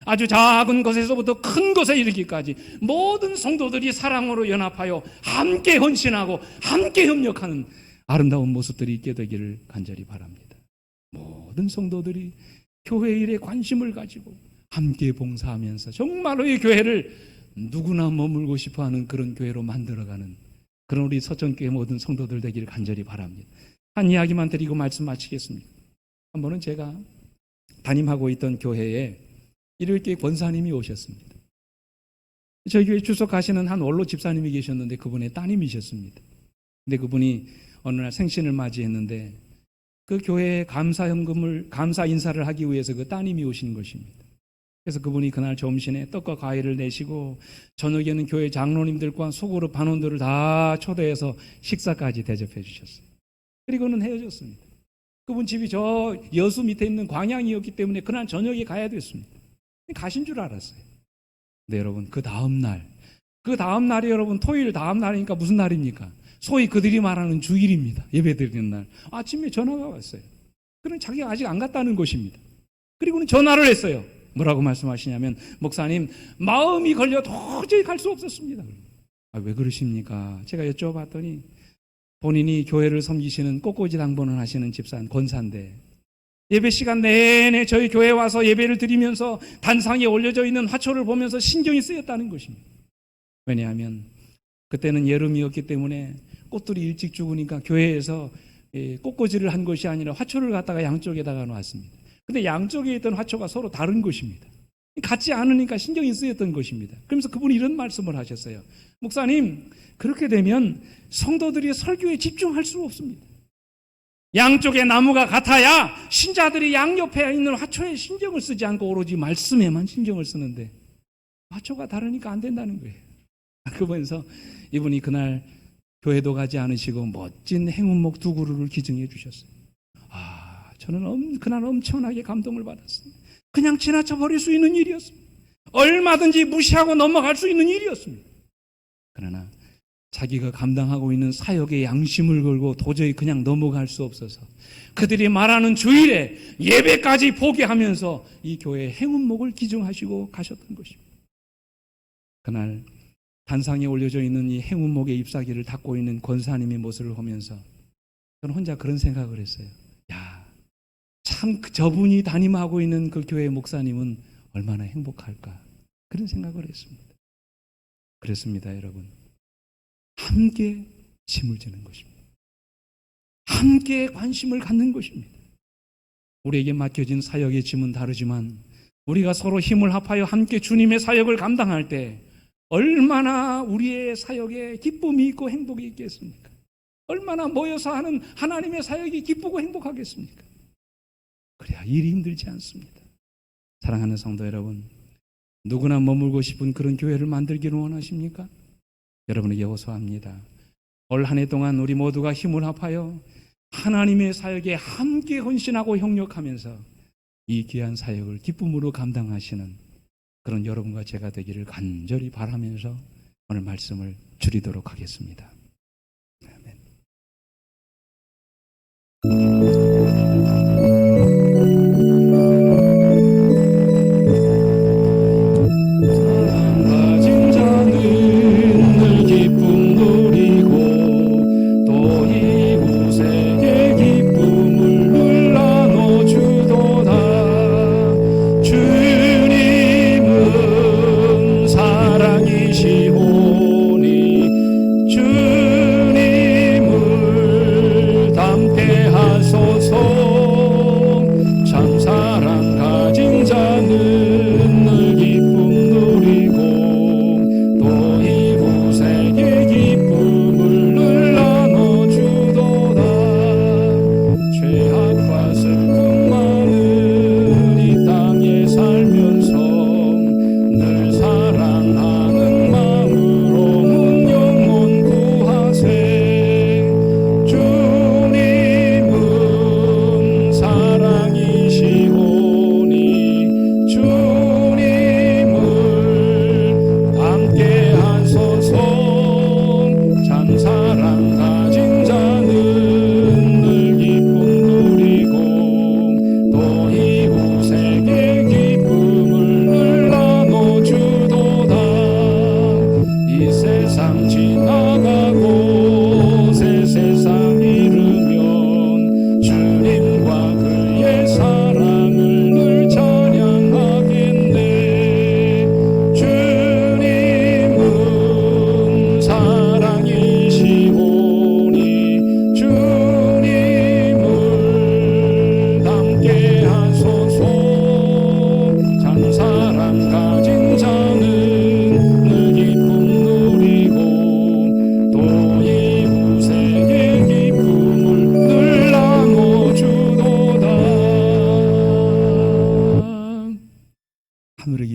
아주 작은 것에서부터 큰 것에 이르기까지 모든 성도들이 사랑으로 연합하여 함께 헌신하고 함께 협력하는 아름다운 모습들이 있게 되기를 간절히 바랍니다. 모든 성도들이 교회 일에 관심을 가지고 함께 봉사하면서 정말로 이 교회를 누구나 머물고 싶어하는 그런 교회로 만들어가는 그런 우리 서천교회 모든 성도들 되기를 간절히 바랍니다. 한 이야기만 드리고 말씀 마치겠습니다. 한 번은 제가 담임하고 있던 교회에 일요일교회 권사님이 오셨습니다. 저희 교회 출석하시는 한 원로 집사님이 계셨는데 그분의 따님이셨습니다. 근데 그분이 어느 날 생신을 맞이했는데 그 교회에 감사 인사를 하기 위해서 그 따님이 오신 것입니다. 그래서 그분이 그날 점심에 떡과 과일을 내시고 저녁에는 교회 장로님들과 소그룹 반원들을 다 초대해서 식사까지 대접해 주셨어요. 그리고는 헤어졌습니다. 그분 집이 저 여수 밑에 있는 광양이었기 때문에 그날 저녁에 가야 됐습니다. 가신 줄 알았어요. 네, 여러분, 그 다음날이 여러분 토요일 다음 날이니까 무슨 날입니까? 소위 그들이 말하는 주일입니다. 예배 드리는 날. 아침에 전화가 왔어요. 그럼 자기가 아직 안 갔다는 것입니다. 그리고는 전화를 했어요. 뭐라고 말씀하시냐면, 목사님, 마음이 걸려 도저히 갈 수 없었습니다. 왜 그러십니까? 제가 여쭤봤더니 본인이 교회를 섬기시는 꽃꽂이 당번을 하시는 집사 권사인데 예배 시간 내내 저희 교회에 와서 예배를 드리면서 단상에 올려져 있는 화초를 보면서 신경이 쓰였다는 것입니다. 왜냐하면 그때는 여름이었기 때문에 꽃들이 일찍 죽으니까 교회에서 꽃꽂이를 한 것이 아니라 화초를 갖다가 양쪽에다가 놓았습니다. 근데 양쪽에 있던 화초가 서로 다른 것입니다. 같지 않으니까 신경이 쓰였던 것입니다. 그러면서 그분이 이런 말씀을 하셨어요. 목사님, 그렇게 되면 성도들이 설교에 집중할 수 없습니다. 양쪽의 나무가 같아야 신자들이 양옆에 있는 화초에 신경을 쓰지 않고 오로지 말씀에만 신경을 쓰는데 화초가 다르니까 안 된다는 거예요. 그러면서 이분이 그날 교회도 가지 않으시고 멋진 행운목 2그루를 기증해 주셨어요. 저는 그날 엄청나게 감동을 받았습니다. 그냥 지나쳐 버릴 수 있는 일이었습니다. 얼마든지 무시하고 넘어갈 수 있는 일이었습니다. 그러나 자기가 감당하고 있는 사역의 양심을 걸고 도저히 그냥 넘어갈 수 없어서 그들이 말하는 주일에 예배까지 포기하면서 이 교회의 행운목을 기증하시고 가셨던 것입니다. 그날 단상에 올려져 있는 이 행운목의 잎사귀를 닫고 있는 권사님의 모습을 보면서 저는 혼자 그런 생각을 했어요. 참 저분이 담임하고 있는 그 교회 목사님은 얼마나 행복할까, 그런 생각을 했습니다. 그렇습니다, 여러분. 함께 짐을 지는 것입니다. 함께 관심을 갖는 것입니다. 우리에게 맡겨진 사역의 짐은 다르지만 우리가 서로 힘을 합하여 함께 주님의 사역을 감당할 때 얼마나 우리의 사역에 기쁨이 있고 행복이 있겠습니까? 얼마나 모여서 하는 하나님의 사역이 기쁘고 행복하겠습니까? 그래야 일이 힘들지 않습니다. 사랑하는 성도 여러분, 누구나 머물고 싶은 그런 교회를 만들기를 원하십니까? 여러분에게 호소합니다. 올 한 해 동안 우리 모두가 힘을 합하여 하나님의 사역에 함께 헌신하고 협력하면서 이 귀한 사역을 기쁨으로 감당하시는 그런 여러분과 제가 되기를 간절히 바라면서 오늘 말씀을 줄이도록 하겠습니다. 주님은 사랑이시오니 주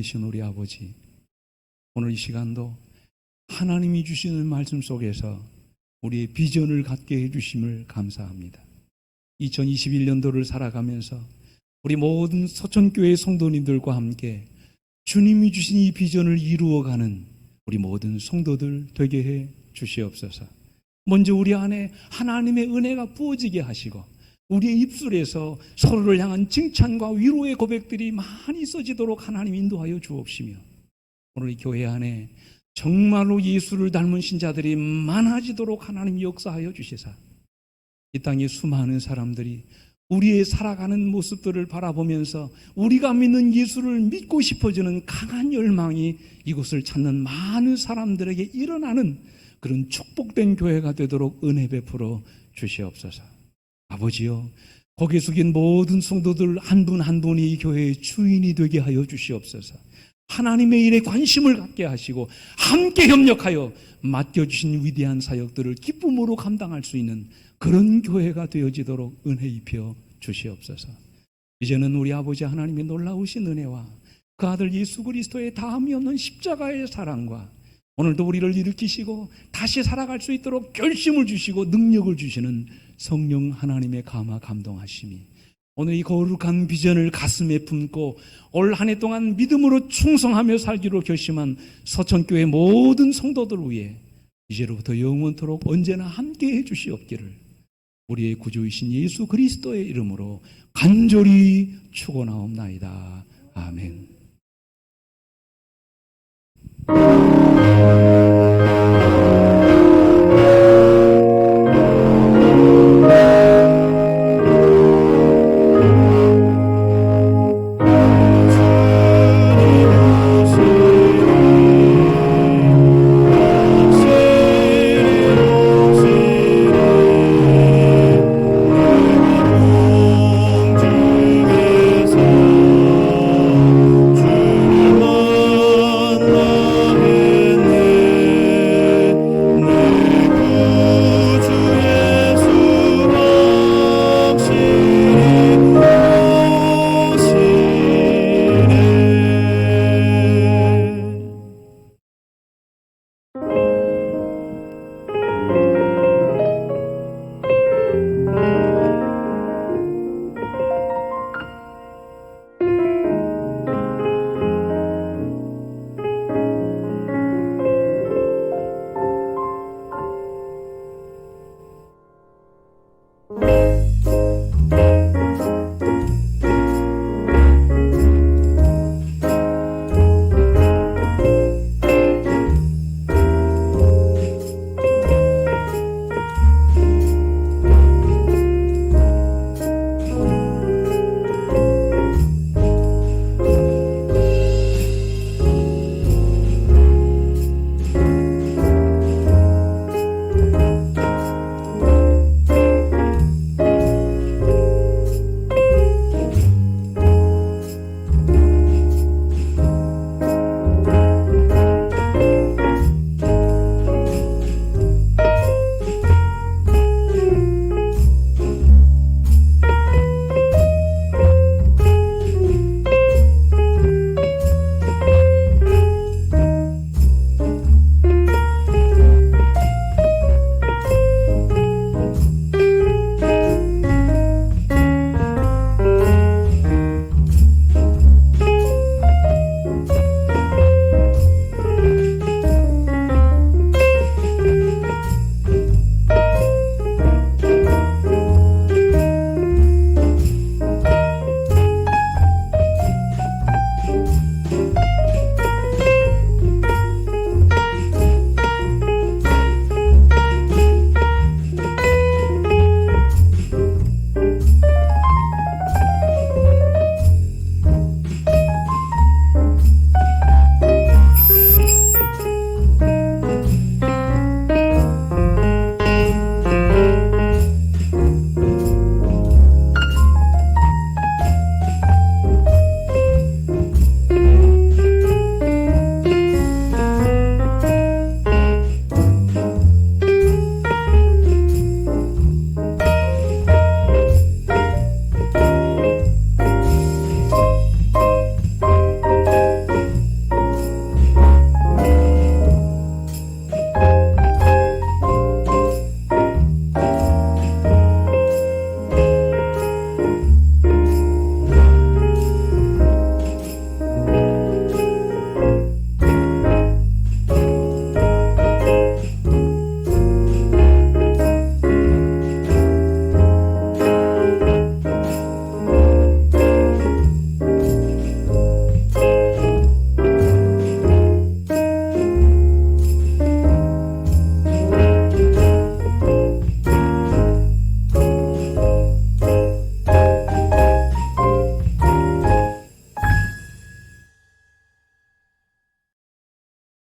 계신 우리 아버지, 오늘 이 시간도 하나님이 주시는 말씀 속에서 우리의 비전을 갖게 해주심을 감사합니다. 2021년도를 살아가면서 우리 모든 서천교회 성도님들과 함께 주님이 주신 이 비전을 이루어가는 우리 모든 성도들 되게 해 주시옵소서. 먼저 우리 안에 하나님의 은혜가 부어지게 하시고 우리의 입술에서 서로를 향한 칭찬과 위로의 고백들이 많이 써지도록 하나님 인도하여 주옵시며, 오늘 이 교회 안에 정말로 예수를 닮은 신자들이 많아지도록 하나님 역사하여 주시사, 이 땅에 수많은 사람들이 우리의 살아가는 모습들을 바라보면서 우리가 믿는 예수를 믿고 싶어지는 강한 열망이 이곳을 찾는 많은 사람들에게 일어나는 그런 축복된 교회가 되도록 은혜 베풀어 주시옵소서. 아버지여, 거기에 속인 모든 성도들 한 분 한 분이 이 교회의 주인이 되게 하여 주시옵소서. 하나님의 일에 관심을 갖게 하시고 함께 협력하여 맡겨주신 위대한 사역들을 기쁨으로 감당할 수 있는 그런 교회가 되어지도록 은혜 입혀 주시옵소서. 이제는 우리 아버지 하나님의 놀라우신 은혜와 그 아들 예수 그리스도의 다함이 없는 십자가의 사랑과 오늘도 우리를 일으키시고 다시 살아갈 수 있도록 결심을 주시고 능력을 주시는 성령 하나님의 감화 감동하심이 오늘 이 거룩한 비전을 가슴에 품고 올 한 해 동안 믿음으로 충성하며 살기로 결심한 서천교회 모든 성도들 위해 이제로부터 영원토록 언제나 함께해 주시옵기를 우리의 구주이신 예수 그리스도의 이름으로 간절히 축원하옵나이다. 아멘.